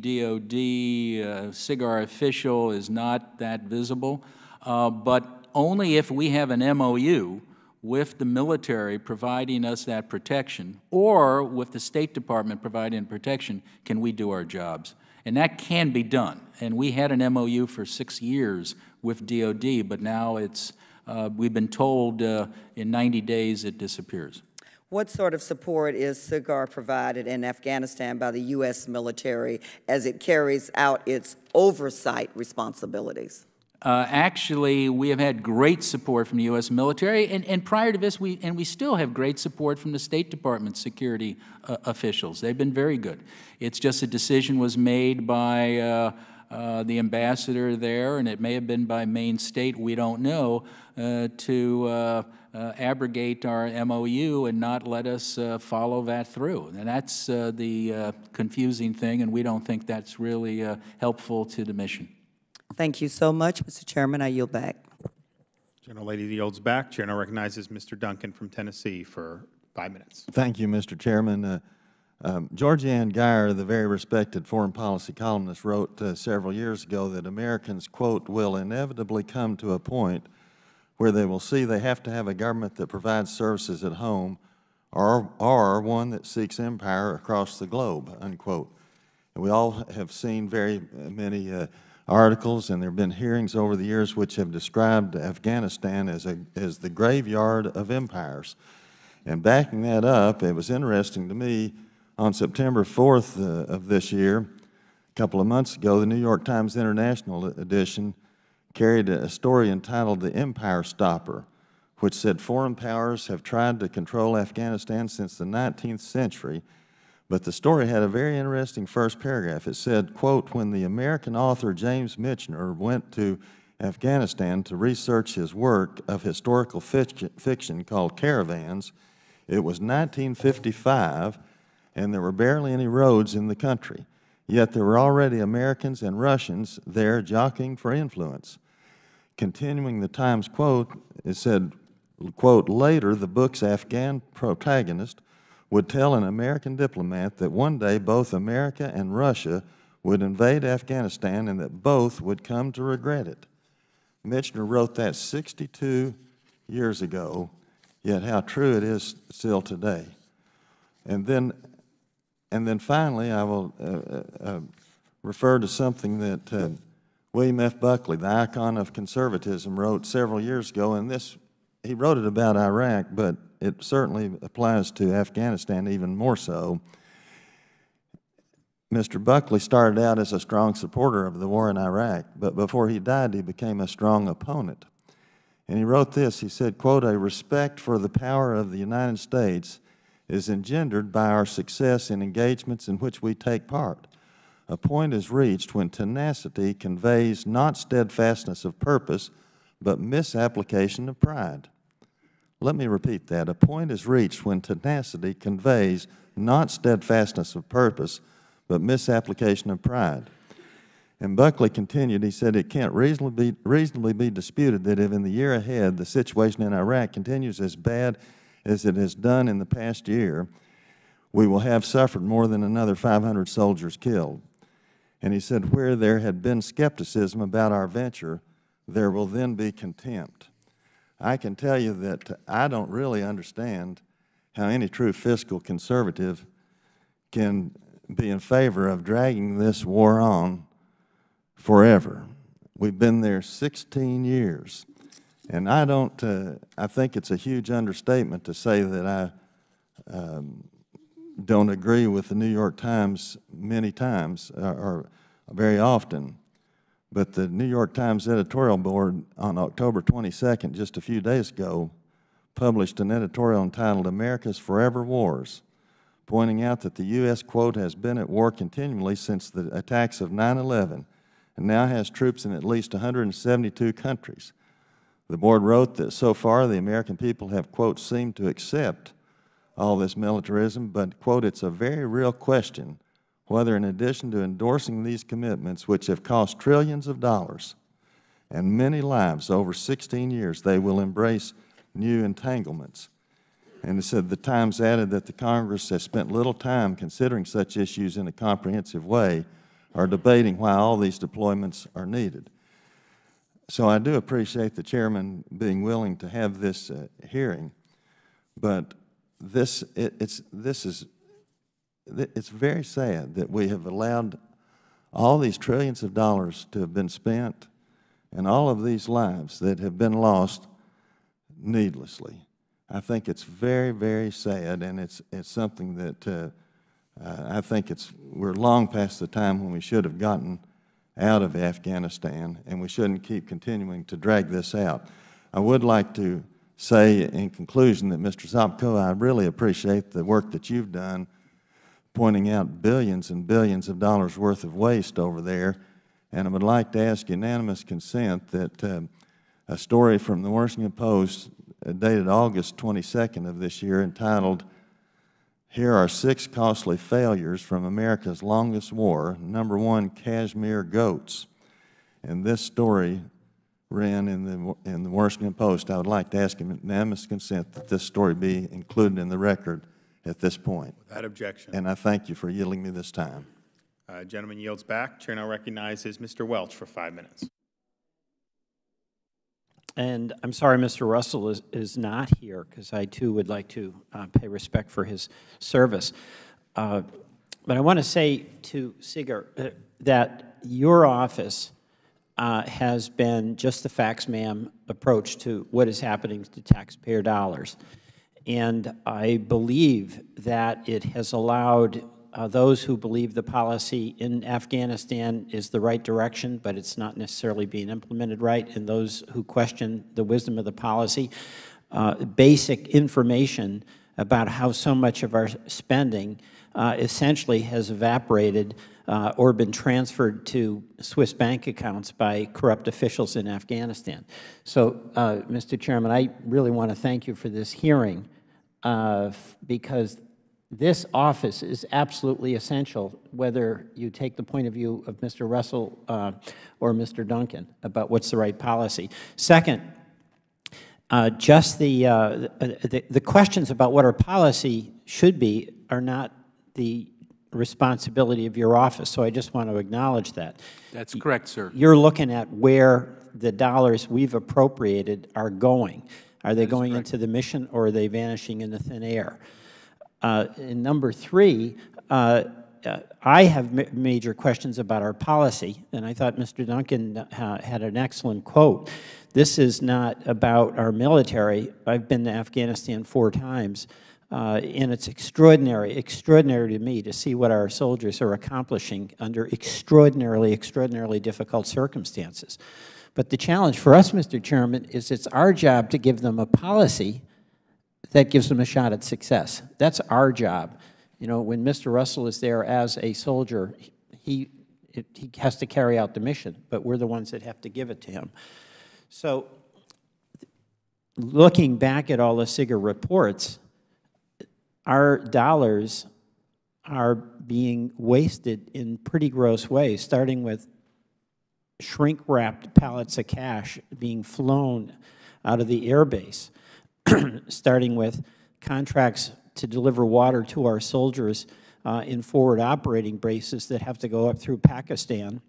DOD, SIGAR official is not that visible, but only if we have an MOU with the military providing us that protection, or with the State Department providing protection, can we do our jobs. And that can be done. And we had an MOU for 6 years with DOD, but now it's, we've been told in 90 days it disappears. What sort of support is SIGAR provided in Afghanistan by the U.S. military as it carries out its oversight responsibilities? Actually, we have had great support from the U.S. military, and prior to this, we still have great support from the State Department security officials. They've been very good. It's just a decision was made by the ambassador there, and it may have been by Maine State, we don't know, to abrogate our MOU and not let us follow that through. And that's the confusing thing, and we don't think that's really helpful to the mission. Thank you so much, Mr. Chairman. I yield back. General Lady yields back. Chair now recognizes Mr. Duncan from Tennessee for 5 minutes. Thank you, Mr. Chairman. Georgianne Geyer, the very respected foreign policy columnist, wrote several years ago that Americans, quote, will inevitably come to a point where they will see they have to have a government that provides services at home or one that seeks empire across the globe, unquote. And we all have seen very many articles, and there have been hearings over the years which have described Afghanistan as the graveyard of empires. And backing that up, it was interesting to me, on September 4th of this year, a couple of months ago, the New York Times International edition carried a story entitled "The Empire Stopper," which said foreign powers have tried to control Afghanistan since the 19th century. But the story had a very interesting first paragraph. It said, quote, when the American author James Michener went to Afghanistan to research his work of historical fiction called Caravans, it was 1955, and there were barely any roads in the country. Yet there were already Americans and Russians there jockeying for influence. Continuing the Times quote, it said, quote, later the book's Afghan protagonist would tell an American diplomat that one day both America and Russia would invade Afghanistan and that both would come to regret it. Michener wrote that 62 years ago, yet how true it is still today. And then finally, I will refer to something that William F. Buckley, the icon of conservatism, wrote several years ago, and he wrote it about Iraq, but it certainly applies to Afghanistan even more so. Mr. Buckley started out as a strong supporter of the war in Iraq, but before he died, he became a strong opponent. And he wrote this, he said, quote, "A respect for the power of the United States is engendered by our success in engagements in which we take part. A point is reached when tenacity conveys not steadfastness of purpose, but misapplication of pride." Let me repeat that. A point is reached when tenacity conveys not steadfastness of purpose, but misapplication of pride. And Buckley continued, he said, "It can't reasonably be disputed that if in the year ahead the situation in Iraq continues as bad as it has done in the past year, we will have suffered more than another 500 soldiers killed." And he said, "Where there had been skepticism about our venture, there will then be contempt." I can tell you that I don't really understand how any true fiscal conservative can be in favor of dragging this war on forever. We've been there 16 years. And I think it's a huge understatement to say that I don't agree with the New York Times many times or very often. But the New York Times editorial board on October 22nd, just a few days ago, published an editorial entitled "America's Forever Wars," pointing out that the U.S., quote, "has been at war continually since the attacks of 9/11 and now has troops in at least 172 countries. The board wrote that so far the American people have, quote, "seemed to accept all this militarism, but, quote, it's a very real question whether in addition to endorsing these commitments, which have cost trillions of dollars and many lives over 16 years, they will embrace new entanglements." And it said the Times added that the Congress has spent little time considering such issues in a comprehensive way or debating why all these deployments are needed. So I do appreciate the chairman being willing to have this hearing, but it's very sad that we have allowed all these trillions of dollars to have been spent and all of these lives that have been lost needlessly. I think it's very, very sad, and it's something that I think we're long past the time when we should have gotten out of Afghanistan, and we shouldn't keep continuing to drag this out. I would like to say in conclusion that, Mr. Zopko, I really appreciate the work that you've done pointing out billions and billions of dollars worth of waste over there, and I would like to ask unanimous consent that a story from the Washington Post dated August 22nd of this year entitled, "Here are 6 costly failures from America's longest war. Number 1, Kashmir goats." And this story ran in the Washington Post. I would like to ask unanimous consent that this story be included in the record at this point. Without objection. And I thank you for yielding me this time. Gentleman yields back. Chair now recognizes Mr. Welch for 5 minutes. And I'm sorry Mr. Russell is not here, because I too would like to pay respect for his service. But I want to say to Sigur that your office has been just the facts ma'am approach to what is happening to taxpayer dollars. And I believe that it has allowed those who believe the policy in Afghanistan is the right direction, but it's not necessarily being implemented right, and those who question the wisdom of the policy, basic information about how so much of our spending essentially has evaporated or been transferred to Swiss bank accounts by corrupt officials in Afghanistan. So, Mr. Chairman, I really want to thank you for this hearing because this office is absolutely essential, whether you take the point of view of Mr. Russell or Mr. Duncan about what's the right policy. Second, just the questions about what our policy should be are not the responsibility of your office, so I just want to acknowledge that. That's correct, sir. You're looking at where the dollars we've appropriated are going. Are they going into the mission, or are they vanishing into thin air? And number 3, I have major questions about our policy, and I thought Mr. Duncan had an excellent quote. This is not about our military. I've been to Afghanistan 4 times. and it's extraordinary to me to see what our soldiers are accomplishing under extraordinarily difficult circumstances. But the challenge for us, Mr. Chairman, is it's our job to give them a policy that gives them a shot at success. That's our job. You know, when Mr. Russell is there as a soldier, he has to carry out the mission, but we're the ones that have to give it to him. So, looking back at all the SIGA reports, our dollars are being wasted in pretty gross ways, starting with shrink-wrapped pallets of cash being flown out of the airbase, starting with contracts to deliver water to our soldiers in forward operating bases that have to go up through Pakistan,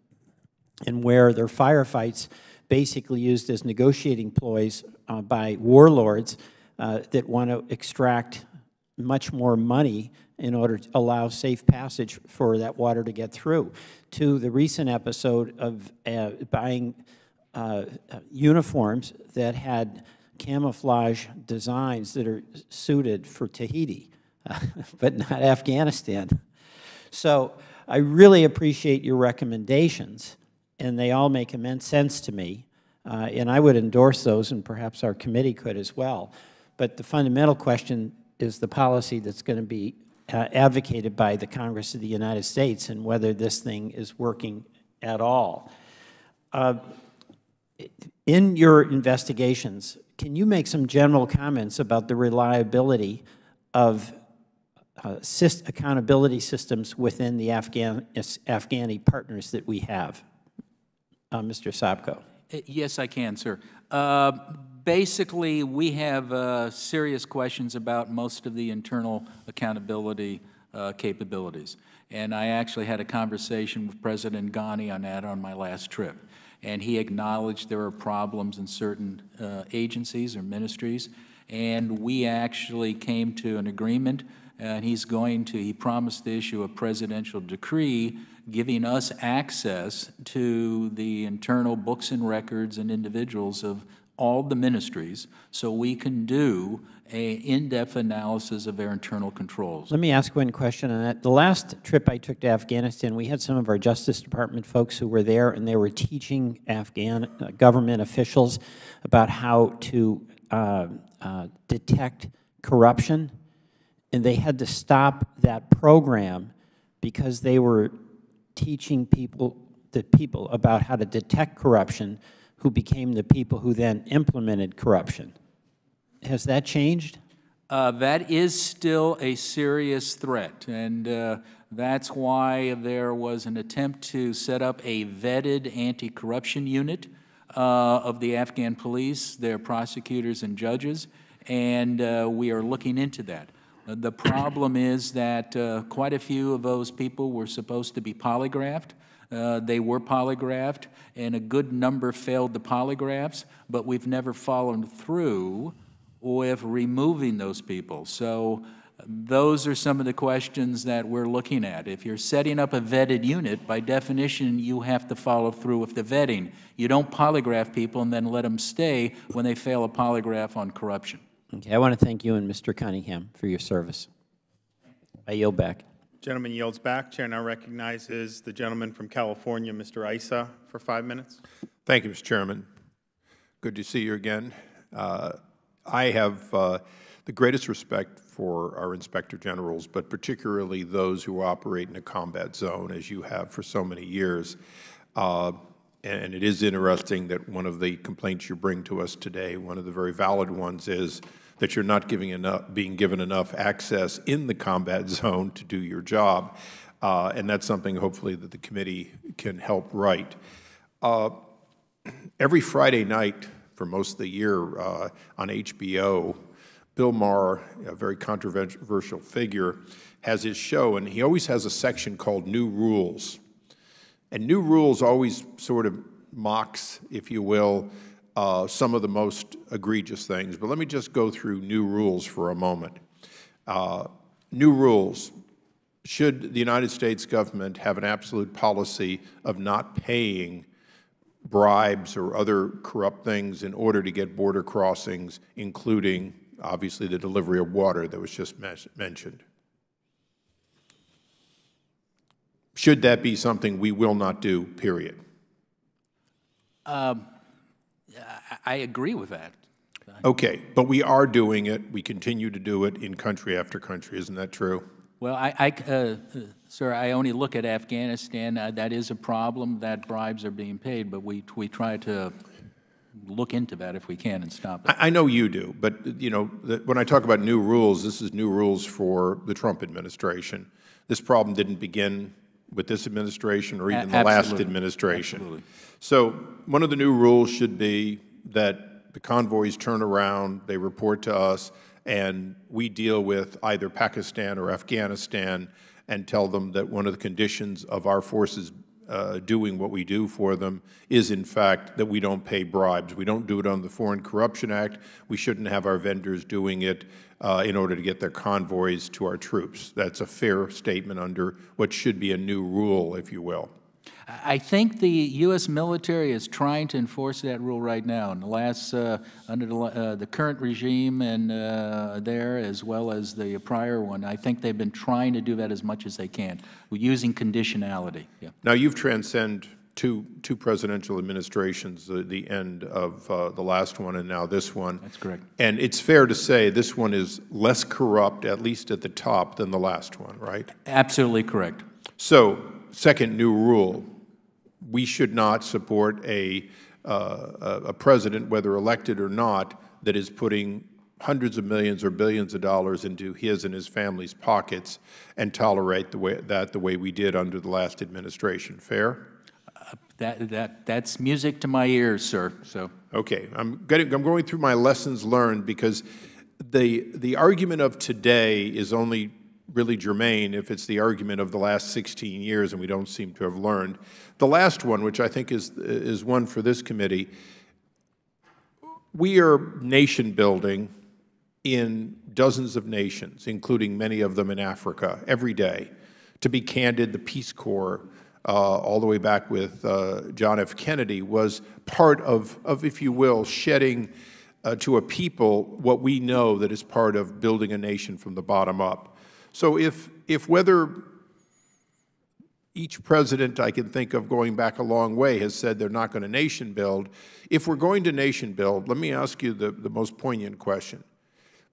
and where their firefights basically used as negotiating ploys by warlords that want to extract much more money in order to allow safe passage for that water to get through, to the recent episode of buying uniforms that had camouflage designs that are suited for Tahiti, but not Afghanistan. So I really appreciate your recommendations, and they all make immense sense to me, and I would endorse those, and perhaps our committee could as well. But the fundamental question is the policy that's going to be advocated by the Congress of the United States and whether this thing is working at all. In your investigations, can you make some general comments about the reliability of accountability systems within the Afghani partners that we have? Mr. Sobko. Yes, I can, sir. Basically, we have serious questions about most of the internal accountability capabilities. And I actually had a conversation with President Ghani on that on my last trip. And he acknowledged there are problems in certain agencies or ministries. And we actually came to an agreement, and he promised to issue a presidential decree giving us access to the internal books and records and individuals of all the ministries, so we can do an in-depth analysis of their internal controls. Let me ask one question on that. The last trip I took to Afghanistan, we had some of our Justice Department folks who were there, and they were teaching Afghan government officials about how to detect corruption, and they had to stop that program because they were teaching people about how to detect corruption, who became the people who then implemented corruption. Has that changed? That is still a serious threat, and that's why there was an attempt to set up a vetted anti-corruption unit of the Afghan police, their prosecutors and judges, and we are looking into that. The problem is that quite a few of those people were supposed to be polygraphed. They were polygraphed, and a good number failed the polygraphs, but we've never followed through with removing those people. So those are some of the questions that we're looking at. If you're setting up a vetted unit, by definition, you have to follow through with the vetting. You don't polygraph people and then let them stay when they fail a polygraph on corruption. Okay, I want to thank you and Mr. Cunningham for your service. I yield back. Gentleman yields back. Chair now recognizes the gentleman from California, Mr. Issa, for 5 minutes. Thank you, Mr. Chairman. Good to see you again. I have the greatest respect for our Inspector Generals, but particularly those who operate in a combat zone, as you have for so many years. And it is interesting that one of the complaints you bring to us today, one of the very valid ones, is that you're not being given enough access in the combat zone to do your job. And that's something, hopefully, that the committee can help right. Every Friday night for most of the year on HBO, Bill Maher, a very controversial figure, has his show, and he always has a section called New Rules. And New Rules always sort of mocks, if you will, some of the most egregious things. But let me just go through New Rules for a moment. New Rules. Should the United States government have an absolute policy of not paying bribes or other corrupt things in order to get border crossings, including obviously the delivery of water that was just mentioned. Should that be something we will not do, period? I agree with that. Okay, but we are doing it. We continue to do it in country after country. Isn't that true? Well, sir, I only look at Afghanistan. That is a problem, that bribes are being paid, but we try to look into that if we can and stop it. I know you do, but you know, when I talk about new rules, this is new rules for the Trump administration. This problem didn't begin with this administration or even the last administration. Absolutely. So one of the new rules should be that the convoys turn around, they report to us, and we deal with either Pakistan or Afghanistan and tell them that one of the conditions of our forces doing what we do for them is, in fact, that we don't pay bribes. We don't do it on the Foreign Corruption Act. We shouldn't have our vendors doing it in order to get their convoys to our troops. That's a fair statement under what should be a new rule, if you will. I think the U.S. military is trying to enforce that rule right now. In the last, under the current regime and there, as well as the prior one, I think they've been trying to do that as much as they can, using conditionality. Yeah. Now, you've transcended two presidential administrations, the end of the last one and now this one. That's correct. And it's fair to say this one is less corrupt, at least at the top, than the last one, right? Absolutely correct. So, second new rule, we should not support a president, whether elected or not, that is putting hundreds of millions or billions of dollars into his and his family's pockets and tolerate the way we did under the last administration. Fair? That's music to my ears, sir. So okay, I'm going through my lessons learned, because the argument of today is only really germane if it's the argument of the last 16 years, and we don't seem to have learned. The last one, which I think is one for this committee, we are nation building in dozens of nations, including many of them in Africa, every day. To be candid, the Peace Corps, all the way back with John F. Kennedy, was part of, if you will, shedding to a people what we know that is part of building a nation from the bottom up. So if whether each president I can think of going back a long way has said they're not going to nation build, if we're going to nation build, let me ask you the most poignant question.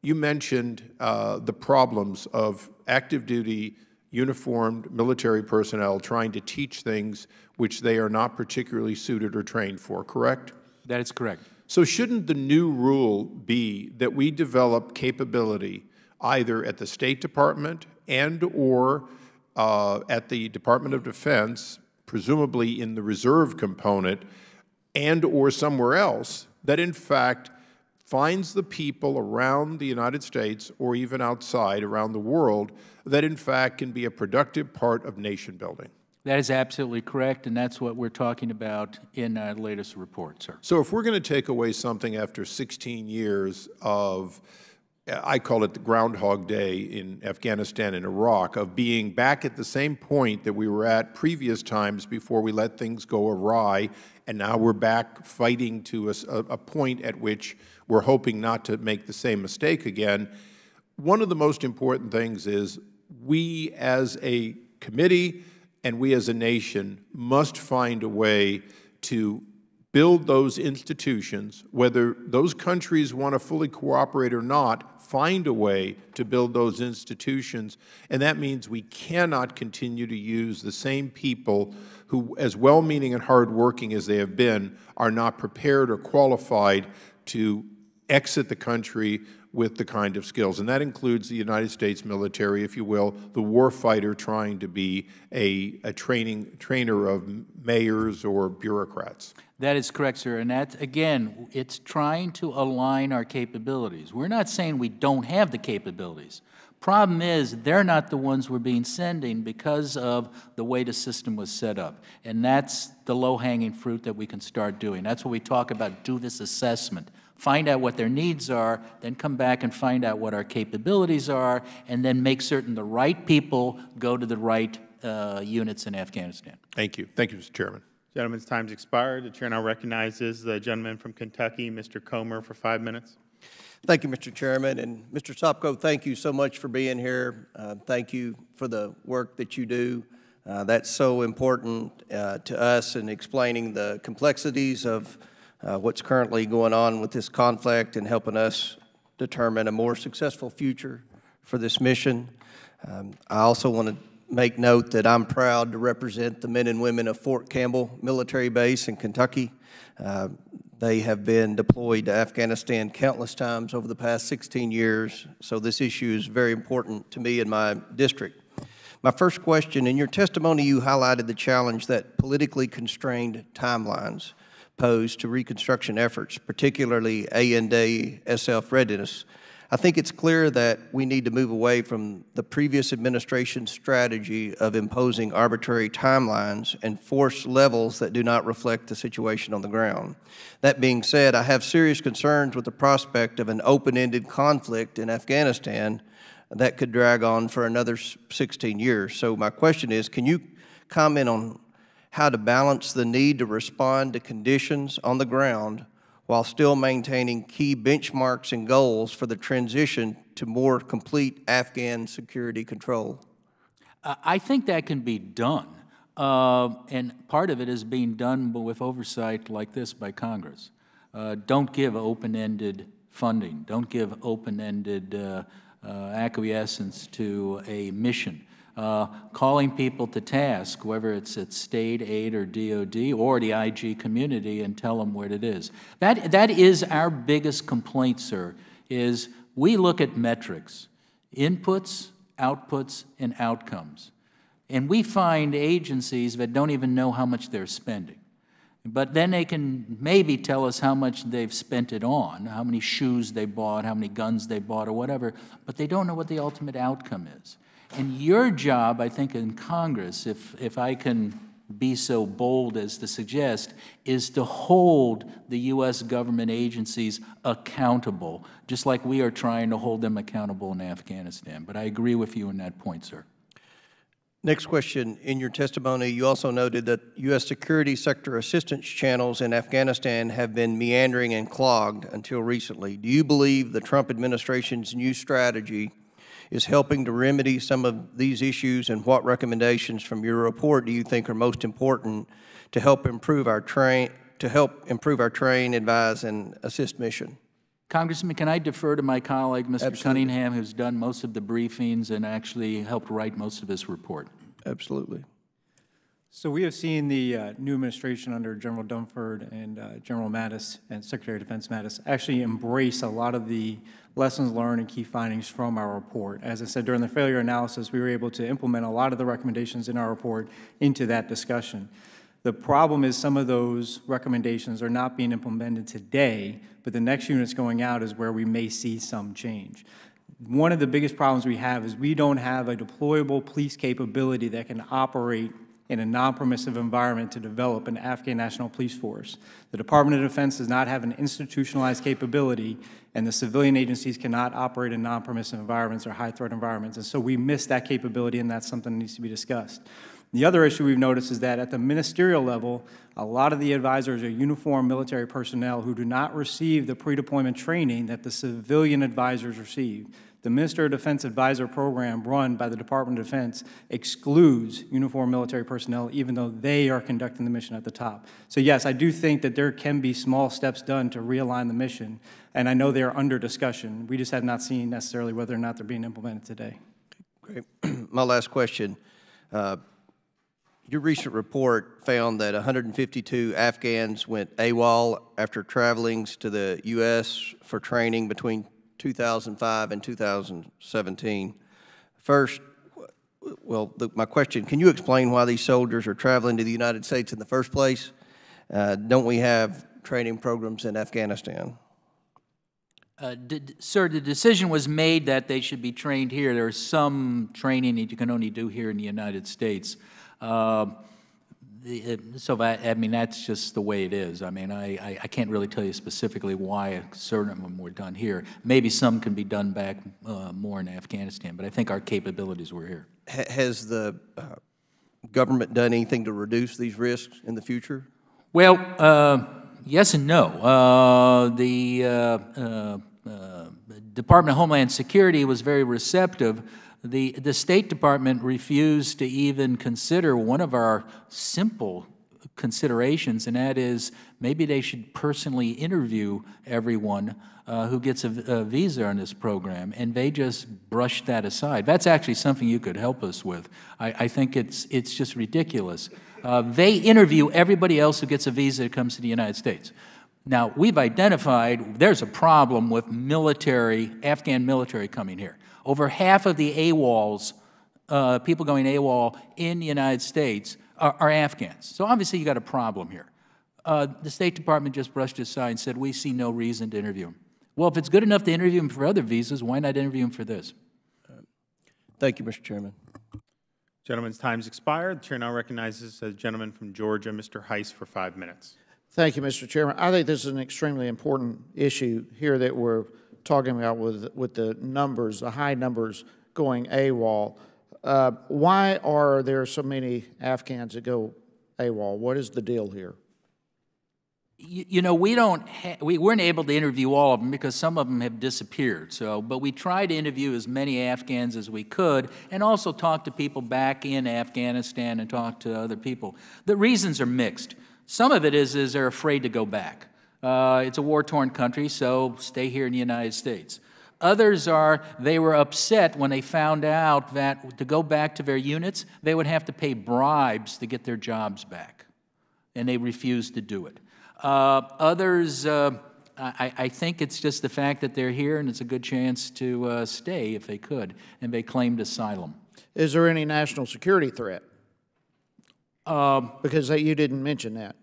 You mentioned the problems of active duty, uniformed military personnel trying to teach things which they are not particularly suited or trained for, correct? that is correct. So shouldn't the new rule be that we develop capability either at the State Department and or at the Department of Defense, presumably in the reserve component, and or somewhere else, that in fact finds the people around the United States or even outside around the world that in fact can be a productive part of nation building? That is absolutely correct, and that's what we're talking about in our latest report, sir. So if we're going to take away something after 16 years of, I call it the Groundhog Day in Afghanistan and Iraq, of being back at the same point that we were at previous times before we let things go awry, and now we're back fighting to a point at which we're hoping not to make the same mistake again, one of the most important things is we as a committee and we as a nation must find a way to build those institutions, whether those countries want to fully cooperate or not, find a way to build those institutions. And that means we cannot continue to use the same people who, as well-meaning and hard-working as they have been, are not prepared or qualified to exit the country with the kind of skills. And that includes the United States military, if you will, the warfighter trying to be a trainer of mayors or bureaucrats. That is correct, sir. And that, again, it's trying to align our capabilities. We're not saying we don't have the capabilities. Problem is, they're not the ones we're being sending because of the way the system was set up. And that's the low-hanging fruit that we can start doing. That's what we talk about, do this assessment. Find out what their needs are, then come back and find out what our capabilities are, and then make certain the right people go to the right units in Afghanistan. Thank you. Thank you, Mr. Chairman. Gentleman's time's expired. The chair now recognizes the gentleman from Kentucky, Mr. Comer, for 5 minutes. Thank you, Mr. Chairman. And Mr. Sopko, thank you so much for being here. Thank you for the work that you do. That's so important to us in explaining the complexities of what's currently going on with this conflict and helping us determine a more successful future for this mission. I also want to make note that I'm proud to represent the men and women of Fort Campbell Military Base in Kentucky. They have been deployed to Afghanistan countless times over the past 16 years, so this issue is very important to me and my district. My first question, in your testimony you highlighted the challenge that politically constrained timelines pose to reconstruction efforts, particularly A&D SF readiness. I think it's clear that we need to move away from the previous administration's strategy of imposing arbitrary timelines and force levels that do not reflect the situation on the ground. That being said, I have serious concerns with the prospect of an open-ended conflict in Afghanistan that could drag on for another 16 years. So my question is, can you comment on how to balance the need to respond to conditions on the ground while still maintaining key benchmarks and goals for the transition to more complete Afghan security control? I think that can be done, and part of it is being done with oversight like this by Congress. Don't give open-ended funding. Don't give open-ended acquiescence to a mission. Calling people to task, whether it's at state aid or DOD or the IG community, and tell them what it is. That is our biggest complaint, sir, is we look at metrics, inputs, outputs, and outcomes. And we find agencies that don't even know how much they're spending. But then they can maybe tell us how much they've spent it on, how many shoes they bought, how many guns they bought, or whatever, but they don't know what the ultimate outcome is. And your job, I think, in Congress, if I can be so bold as to suggest, is to hold the U.S. government agencies accountable, just like we are trying to hold them accountable in Afghanistan. But I agree with you on that point, sir. Next question. In your testimony, you also noted that U.S. security sector assistance channels in Afghanistan have been meandering and clogged until recently. Do you believe the Trump administration's new strategy is helping to remedy some of these issues, and what recommendations from your report do you think are most important to help improve our train, advise, and assist mission? Congressman, can I defer to my colleague, Mr. Absolutely. Cunningham, who's done most of the briefings and actually helped write most of this report? Absolutely. So we have seen the new administration under General Dunford and General Mattis and Secretary of Defense Mattis actually embrace a lot of the lessons learned and key findings from our report. As I said, during the failure analysis, we were able to implement a lot of the recommendations in our report into that discussion. The problem is some of those recommendations are not being implemented today, but the next units going out is where we may see some change. One of the biggest problems we have is we don't have a deployable police capability that can operate in a non-permissive environment to develop an Afghan National Police Force. The Department of Defense does not have an institutionalized capability, and the civilian agencies cannot operate in non-permissive environments or high-threat environments. And so we miss that capability, and that's something that needs to be discussed. The other issue we've noticed is that at the ministerial level, a lot of the advisors are uniformed military personnel who do not receive the pre-deployment training that the civilian advisors receive. The Minister of Defense Advisor Program run by the Department of Defense excludes uniformed military personnel, even though they are conducting the mission at the top. So yes, I do think that there can be small steps done to realign the mission, and I know they are under discussion. We just have not seen necessarily whether or not they're being implemented today. Great. My last question. Your recent report found that 152 Afghans went AWOL after traveling to the U.S. for training between 2005 and 2017. First, my question, can you explain why these soldiers are traveling to the United States in the first place? Don't we have training programs in Afghanistan? Sir, the decision was made that they should be trained here. There's some training that you can only do here in the United States. So I mean, that's just the way it is. I mean, I can't really tell you specifically why certain of them were done here. Maybe some can be done back more in Afghanistan, but I think our capabilities were here. Has the government done anything to reduce these risks in the future? Well, yes and no. Department of Homeland Security was very receptive. The State Department refused to even consider one of our simple considerations, and that is maybe they should personally interview everyone who gets a visa on this program, and they just brushed that aside. That's actually something you could help us with. I think it's just ridiculous. They interview everybody else who gets a visa that comes to the United States. Now, we've identified there's a problem with Afghan military coming here. Over half of the AWOLs, people going AWOL in the United States, are Afghans. So obviously you got a problem here. The State Department just brushed it aside and said, we see no reason to interview him. Well, if it's good enough to interview him for other visas, why not interview him for this? Thank you, Mr. Chairman. Gentleman's time's expired. The chair now recognizes the gentleman from Georgia, Mr. Heiss, for 5 minutes. Thank you, Mr. Chairman. I think this is an extremely important issue here that we're talking about with the numbers, the high numbers going AWOL. Why are there so many Afghans that go AWOL? What is the deal here? You know, we weren't able to interview all of them because some of them have disappeared. But we tried to interview as many Afghans as we could, and also talk to people back in Afghanistan and talk to other people. The reasons are mixed. Some of it is they're afraid to go back. It's a war-torn country, so stay here in the United States. Others are, they were upset when they found out that to go back to their units, they would have to pay bribes to get their jobs back, and they refused to do it. Others, I think it's just the fact that they're here and it's a good chance to stay if they could, and they claimed asylum. Is there any national security threat? Because you didn't mention that.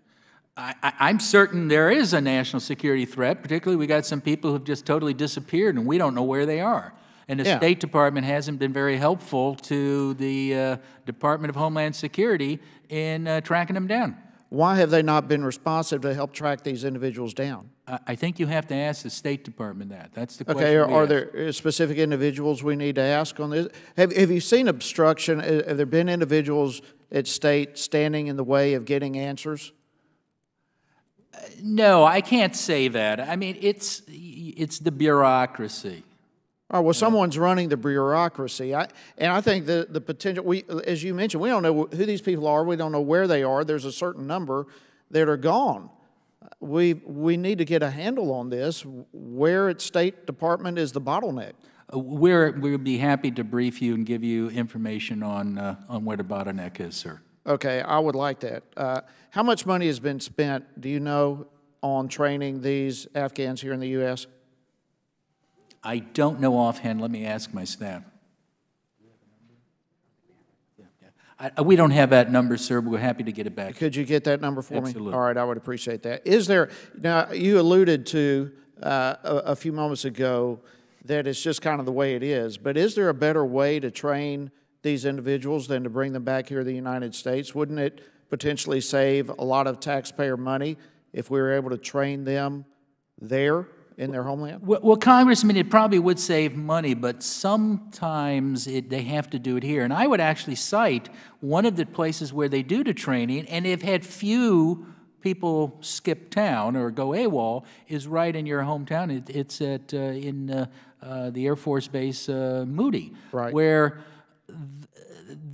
I'm certain there is a national security threat. Particularly, we got some people who've just totally disappeared, and we don't know where they are. And the State Department hasn't been very helpful to the Department of Homeland Security in tracking them down. Why have they not been responsive to help track these individuals down? I think you have to ask the State Department that. That's the question. Okay, are there specific individuals we need to ask on this? Have you seen obstruction? Have there been individuals at State standing in the way of getting answers? No, I can't say that. I mean, it's the bureaucracy. Oh, well, someone's running the bureaucracy. And I think the potential, as you mentioned, we don't know who these people are. We don't know where they are. There's a certain number that are gone. We need to get a handle on this. Where at State Department is the bottleneck? We'll be happy to brief you and give you information on where the bottleneck is, sir. Okay, I would like that. How much money has been spent, do you know, on training these Afghans here in the U.S.? I don't know offhand. Let me ask my staff. We don't have that number, sir, but we're happy to get it back. Could you get that number for me? Absolutely. All right, I would appreciate that. Is there, now you alluded to a few moments ago that it's just kind of the way it is, but is there a better way to train these individuals than to bring them back here to the United States? Wouldn't it potentially save a lot of taxpayer money if we were able to train them there in their homeland? Well, Congressman, it probably would save money, but sometimes they have to do it here. And I would actually cite one of the places where they do the training, and they've had few people skip town or go AWOL, is right in your hometown. It's at in the Air Force Base Moody, right, where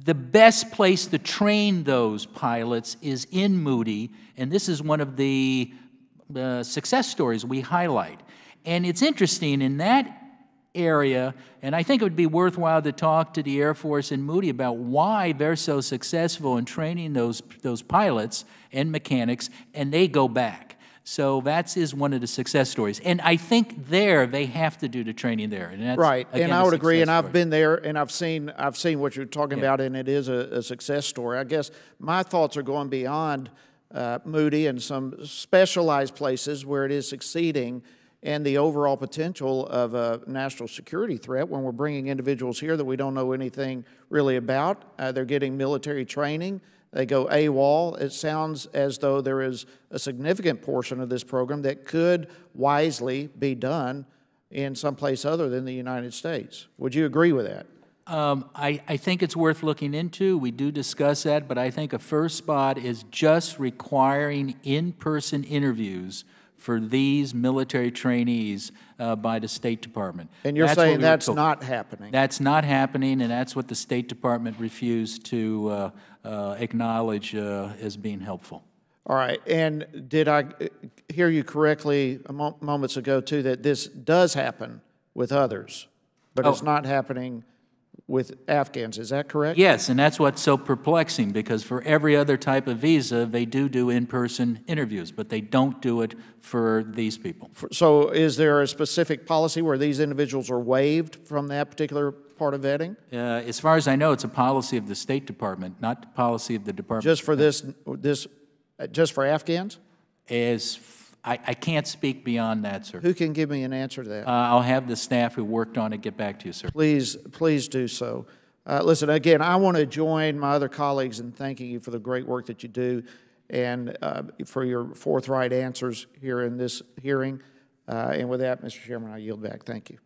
the best place to train those pilots is in Moody, and this is one of the success stories we highlight. And it's interesting in that area, and I think it would be worthwhile to talk to the Air Force in Moody about why they're so successful in training those pilots and mechanics, and they go back. So that is one of the success stories. And I think there they have to do the training there. And that's, right, again, and I would agree, and story. I've been there, and I've seen what you're talking about, and it is a success story. I guess my thoughts are going beyond Moody and some specialized places where it is succeeding, and the overall potential of a national security threat when we're bringing individuals here that we don't know anything really about. They're getting military training. They go AWOL. It sounds as though there is a significant portion of this program that could wisely be done in someplace other than the United States. Would you agree with that? I think it's worth looking into. We do discuss that, but I think a first spot is just requiring in-person interviews for these military trainees by the State Department. And you're saying that's not happening? That's not happening, and that's what the State Department refused to acknowledge as being helpful. All right, and did I hear you correctly moments ago, too, that this does happen with others, but it's not happening with Afghans, is that correct? Yes, and that's what's so perplexing, because for every other type of visa, they do in-person interviews, but they don't do it for these people. So is there a specific policy where these individuals are waived from that particular part of vetting? As far as I know, it's a policy of the State Department, not the policy of the Department. Just for just for Afghans? I can't speak beyond that, sir. Who can give me an answer to that? I'll have the staff who worked on it get back to you, sir. Please do so. Listen, again, I want to join my other colleagues in thanking you for the great work that you do and for your forthright answers here in this hearing. And with that, Mr. Chairman, I yield back. Thank you.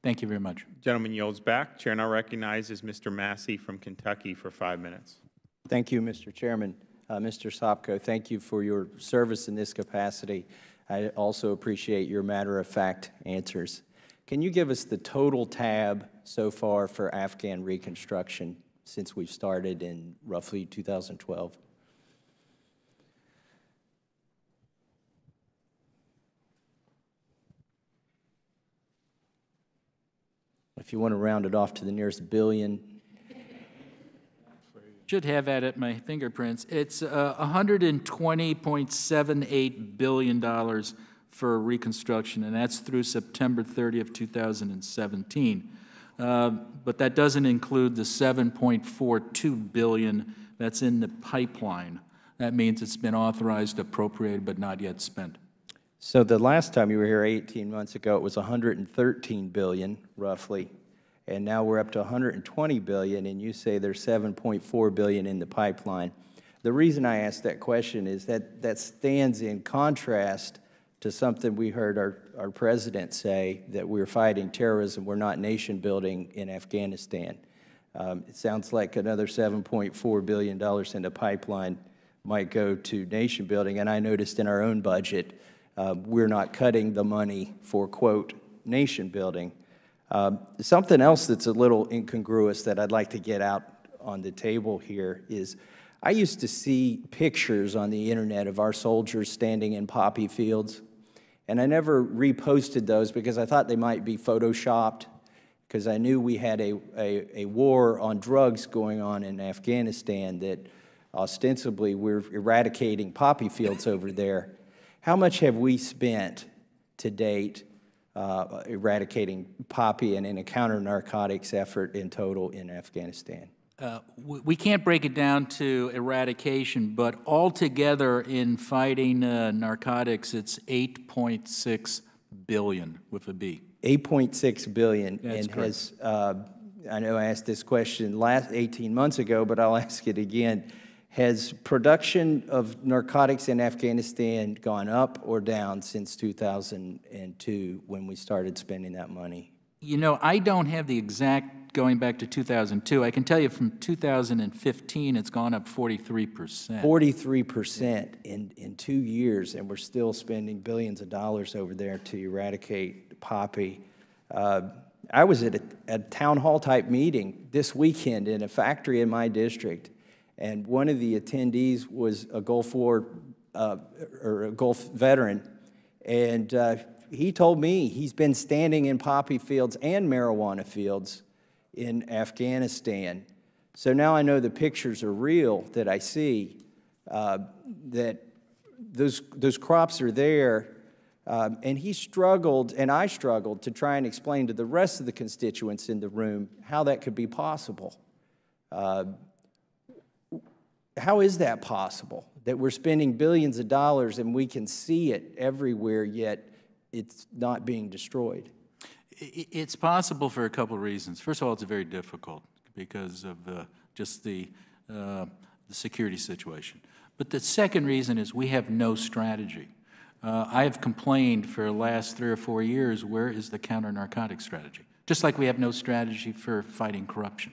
Thank you very much. Gentleman yields back. Chair now recognizes Mr. Massey from Kentucky for 5 minutes. Thank you, Mr. Chairman. Mr. Sopko, thank you for your service in this capacity. I also appreciate your matter-of-fact answers. Can you give us the total tab so far for Afghan reconstruction since we've started in roughly 2012? If you want to round it off to the nearest billion. Should have that at my fingerprints. It's $120.78 billion for reconstruction, and that's through September 30th, 2017. But that doesn't include the $7.42 billion that's in the pipeline. That means it's been authorized, appropriated, but not yet spent. So the last time you were here 18 months ago, it was $113 billion, roughly. And now we're up to $120 billion, and you say there's $7.4 billion in the pipeline. The reason I asked that question is that stands in contrast to something we heard our president say, that we're fighting terrorism, we're not nation building in Afghanistan. It sounds like another $7.4 billion in the pipeline might go to nation building, and I noticed in our own budget, we're not cutting the money for, quote, nation building. Something else that's a little incongruous that I'd like to get out on the table here is I used to see pictures on the internet of our soldiers standing in poppy fields, and I never reposted those because I thought they might be photoshopped, because I knew we had a war on drugs going on in Afghanistan, that ostensibly we're eradicating poppy fields over there. How much have we spent to date eradicating poppy and in a counter-narcotics effort in total in Afghanistan? We can't break it down to eradication, but altogether in fighting narcotics, it's $8.6 billion with a B. 8.6 billion. That's and correct. I know I asked this question 18 months ago, but I'll ask it again. Has production of narcotics in Afghanistan gone up or down since 2002 when we started spending that money? You know, I don't have the exact going back to 2002. I can tell you from 2015, it's gone up 43%. 43% in 2 years, and we're still spending billions of dollars over there to eradicate poppy. I was at a town hall type meeting this weekend in a factory in my district, and one of the attendees was a Gulf War or a Gulf veteran, and he told me he's been standing in poppy fields and marijuana fields in Afghanistan. So now I know the pictures are real that I see, that those crops are there, and he struggled, and I struggled, to try and explain to the rest of the constituents in the room how that could be possible. How is that possible, that we're spending billions of dollars and we can see it everywhere, yet it's not being destroyed? It's possible for a couple of reasons. First of all, it's very difficult because of just the security situation. But the second reason is we have no strategy. I have complained for the last 3 or 4 years, where is the counter-narcotic strategy? Just like we have no strategy for fighting corruption.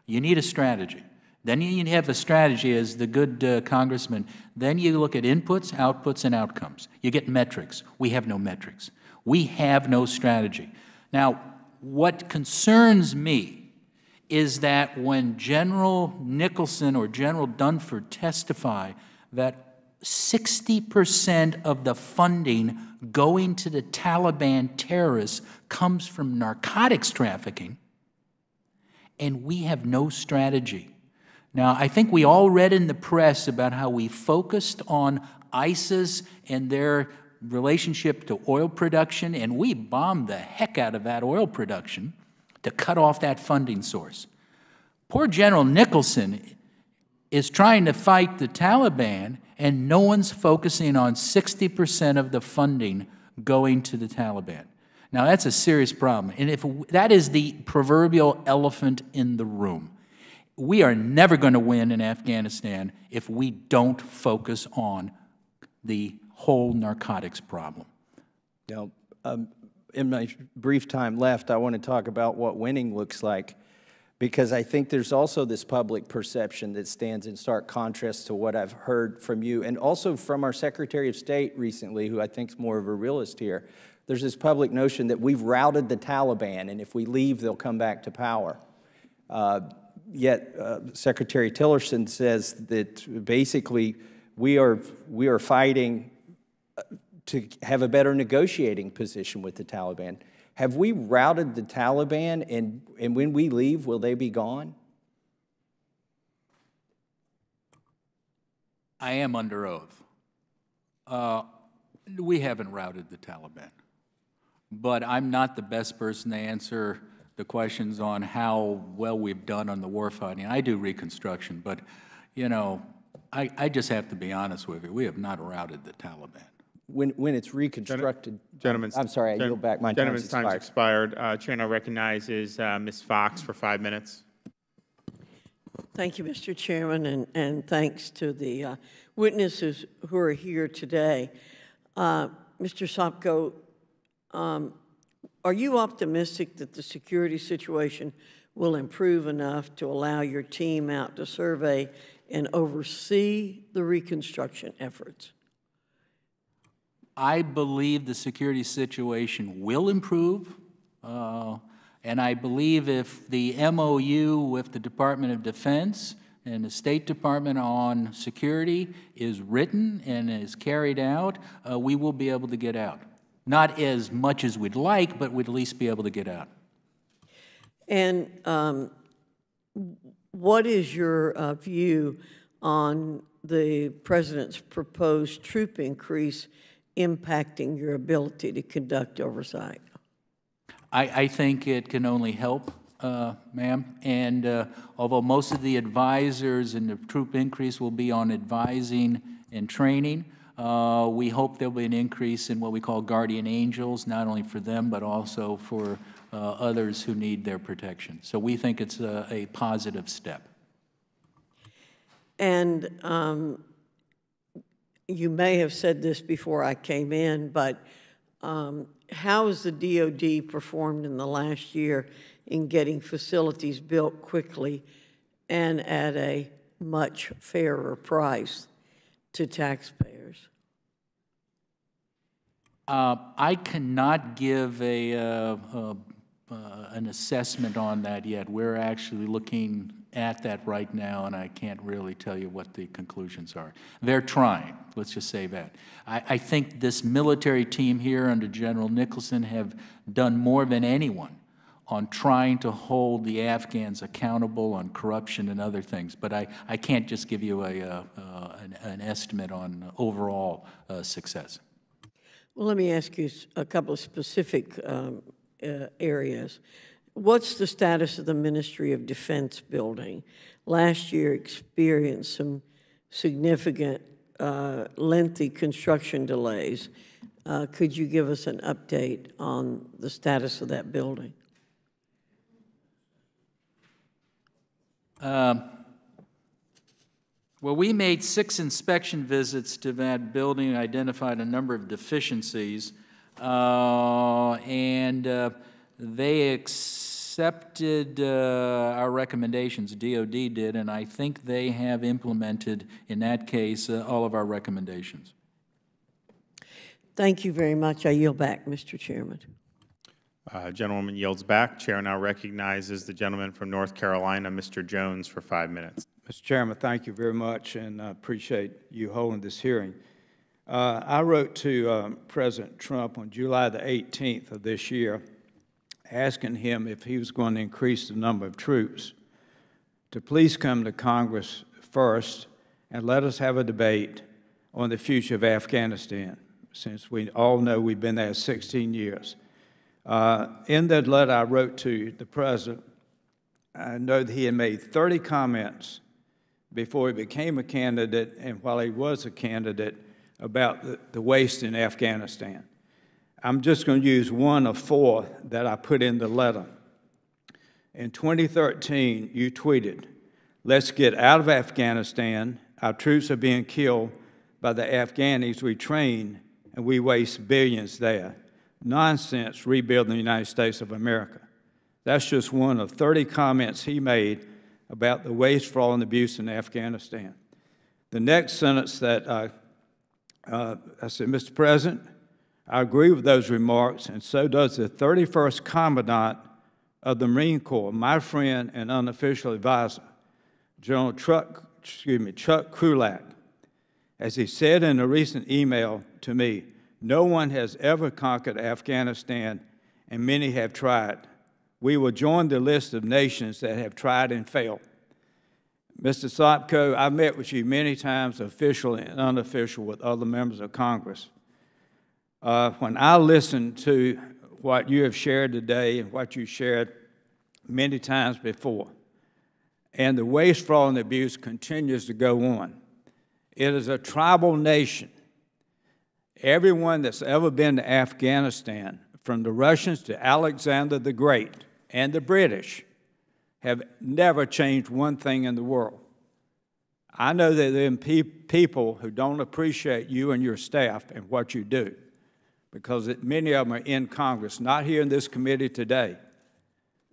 You need a strategy. Then you have a strategy, as the good congressman. Then you look at inputs, outputs, and outcomes. You get metrics. We have no metrics. We have no strategy. Now, what concerns me is that when General Nicholson or General Dunford testify that 60% of the funding going to the Taliban terrorists comes from narcotics trafficking, and we have no strategy. Now, I think we all read in the press about how we focused on ISIS and their relationship to oil production, and we bombed the heck out of that oil production to cut off that funding source. Poor General Nicholson is trying to fight the Taliban, and no one's focusing on 60% of the funding going to the Taliban. Now, that's a serious problem, and if that is the proverbial elephant in the room. We are never going to win in Afghanistan if we don't focus on the whole narcotics problem. Now, in my brief time left, I want to talk about what winning looks like, because I think there's also this public perception that stands in stark contrast to what I've heard from you, and also from our Secretary of State recently, who I think is more of a realist here. There's this public notion that we've routed the Taliban, and if we leave, they'll come back to power. Yet Secretary Tillerson says that basically we are fighting to have a better negotiating position with the Taliban. Have we routed the Taliban, and when we leave, will they be gone? I am under oath. We haven't routed the Taliban. But I'm not the best person to answer the questions on how well we've done on the warfighting. I do reconstruction, but, you know, I just have to be honest with you. We have not routed the Taliban. When it's reconstructed, Gentlemen's, I'm sorry, I yield back. My gentleman's time's expired. Chair now recognizes Ms. Fox for 5 minutes. Thank you, Mr. Chairman, and thanks to the witnesses who are here today. Mr. Sopko, are you optimistic that the security situation will improve enough to allow your team out to survey and oversee the reconstruction efforts? I believe the security situation will improve, and I believe if the MOU with the Department of Defense and the State Department on security is written and is carried out, we will be able to get out. Not as much as we'd like, but we'd at least be able to get out. And what is your view on the President's proposed troop increase impacting your ability to conduct oversight? I think it can only help, ma'am. And although most of the advisors in the troop increase will be on advising and training, we hope there'll be an increase in what we call guardian angels, not only for them, but also for others who need their protection. So we think it's a positive step. And you may have said this before I came in, but how has the DOD performed in the last year in getting facilities built quickly and at a much fairer price to taxpayers? I cannot give an assessment on that yet. We're actually looking at that right now, and I can't really tell you what the conclusions are. They're trying, let's just say that. I think this military team here under General Nicholson have done more than anyone on trying to hold the Afghans accountable on corruption and other things, but I can't just give you an estimate on overall success. Well, let me ask you a couple of specific areas. What's the status of the Ministry of Defense building? Last year experienced some significant, lengthy construction delays. Could you give us an update on the status of that building? Well, we made 6 inspection visits to that building and identified a number of deficiencies, and they accepted our recommendations, DOD did, and I think they have implemented, in that case, all of our recommendations. Thank you very much. I yield back, Mr. Chairman. Gentlewoman yields back. Chair now recognizes the gentleman from North Carolina, Mr. Jones, for 5 minutes. Mr. Chairman, thank you very much, and I appreciate you holding this hearing. I wrote to President Trump on July the 18th of this year, asking him if he was going to increase the number of troops to please come to Congress first and let us have a debate on the future of Afghanistan, since we all know we've been there 16 years. In that letter I wrote to the President, I know that he had made 30 comments before he became a candidate and while he was a candidate about the waste in Afghanistan. I'm just going to use one of 4 that I put in the letter. In 2013, you tweeted, "Let's get out of Afghanistan. Our troops are being killed by the Afghanis we train, and we waste billions there. Nonsense rebuilding the United States of America." That's just one of 30 comments he made about the waste, fraud, and abuse in Afghanistan. The next sentence that I said, "Mr. President, I agree with those remarks, and so does the 31st Commandant of the Marine Corps, my friend and unofficial advisor, General Chuck Krulak. As he said in a recent email to me, no one has ever conquered Afghanistan, and many have tried. We will join the list of nations that have tried and failed." Mr. Sopko, I've met with you many times, official and unofficial, with other members of Congress. When I listen to what you have shared today and what you shared many times before, and the waste, fraud, and abuse continues to go on. It is a tribal nation. Everyone that's ever been to Afghanistan, from the Russians to Alexander the Great and the British, have never changed one thing in the world. I know that there are people who don't appreciate you and your staff and what you do, because many of them are in Congress, not here in this committee today,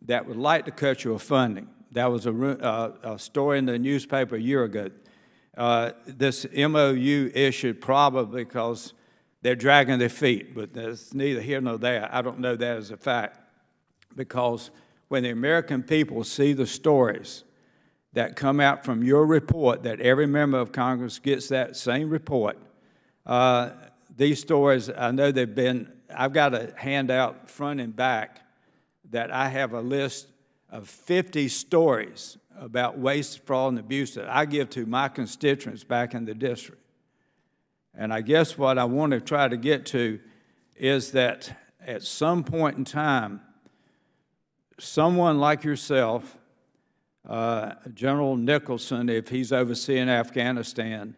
that would like to cut your funding. That was a story in the newspaper a year ago. This MOU issued probably because they're dragging their feet, but there's neither here nor there. I don't know that as a fact, because when the American people see the stories that come out from your report, that every member of Congress gets that same report, these stories, I know they've been, I've got a handout front and back that I have a list of 50 stories about waste, fraud, and abuse that I give to my constituents back in the district. And I guess what I want to try to get to is that at some point in time, someone like yourself, General Nicholson, if he's overseeing Afghanistan,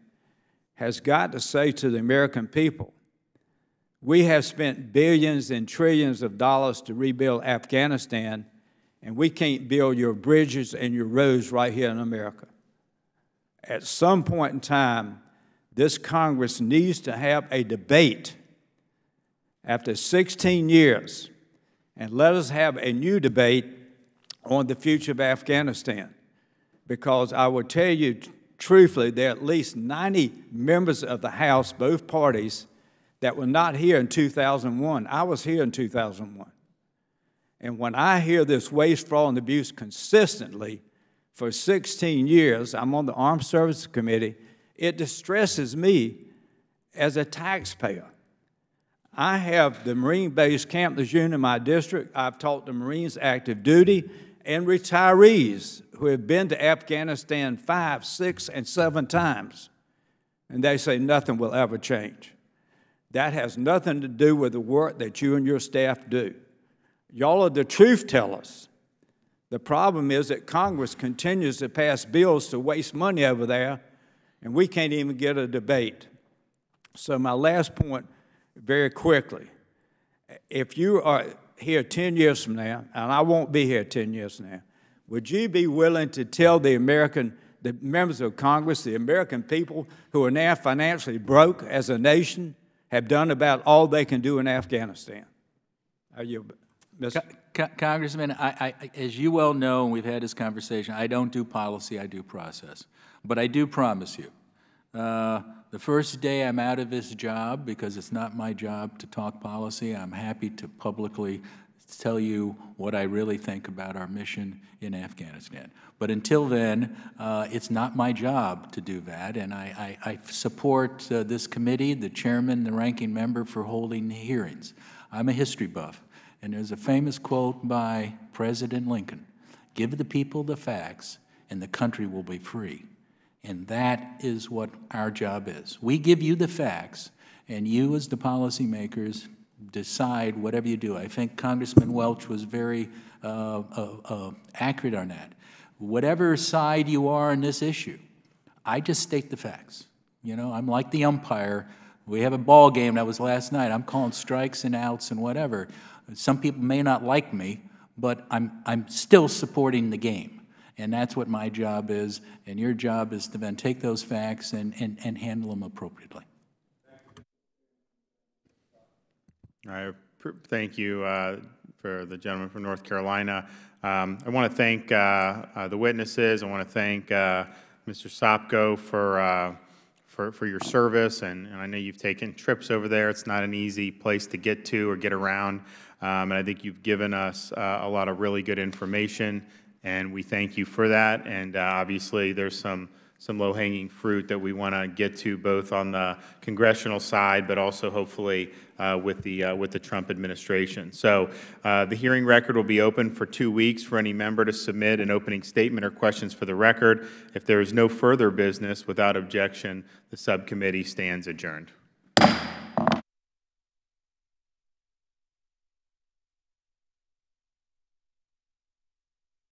has got to say to the American people, we have spent billions and trillions of dollars to rebuild Afghanistan, and we can't build your bridges and your roads right here in America. At some point in time, this Congress needs to have a debate after 16 years, and let us have a new debate on the future of Afghanistan. Because I will tell you truthfully, there are at least 90 members of the House, both parties, that were not here in 2001. I was here in 2001. And when I hear this waste, fraud, and abuse consistently for 16 years, I'm on the Armed Services Committee, it distresses me as a taxpayer. I have the Marine base Camp Lejeune in my district. I've taught the Marines active duty and retirees who have been to Afghanistan 5, 6, and 7 times. And they say nothing will ever change. That has nothing to do with the work that you and your staff do. Y'all are the truth tellers. The problem is that Congress continues to pass bills to waste money over there, and we can't even get a debate. So my last point, very quickly, if you are here 10 years from now, and I won't be here 10 years from now, would you be willing to tell the members of Congress, the American people who are now financially broke as a nation, have done about all they can do in Afghanistan? Congressman, as you well know, and we've had this conversation, I don't do policy, I do process. But I do promise you, the first day I'm out of this job, because it's not my job to talk policy, I'm happy to publicly tell you what I really think about our mission in Afghanistan. But until then, it's not my job to do that, and I support this committee, the chairman, the ranking member, for holding hearings. I'm a history buff, and there's a famous quote by President Lincoln, "Give the people the facts, and the country will be free." And that is what our job is. We give you the facts, and you as the policymakers decide whatever you do. I think Congressman Welch was very accurate on that. Whatever side you are on this issue, I just state the facts. You know, I'm like the umpire. We have a ball game that was last night. I'm calling strikes and outs and whatever. Some people may not like me, but I'm still supporting the game. And that's what my job is, and your job is to then take those facts and handle them appropriately. I thank you for the gentleman from North Carolina. I want to thank the witnesses. I want to thank Mr. Sopko for your service, and I know you've taken trips over there. It's not an easy place to get to or get around, and I think you've given us a lot of really good information, and we thank you for that. And obviously, there's some low-hanging fruit that we want to get to, both on the congressional side, but also hopefully with the Trump administration. So the hearing record will be open for 2 weeks for any member to submit an opening statement or questions for the record. If there is no further business without objection, the subcommittee stands adjourned.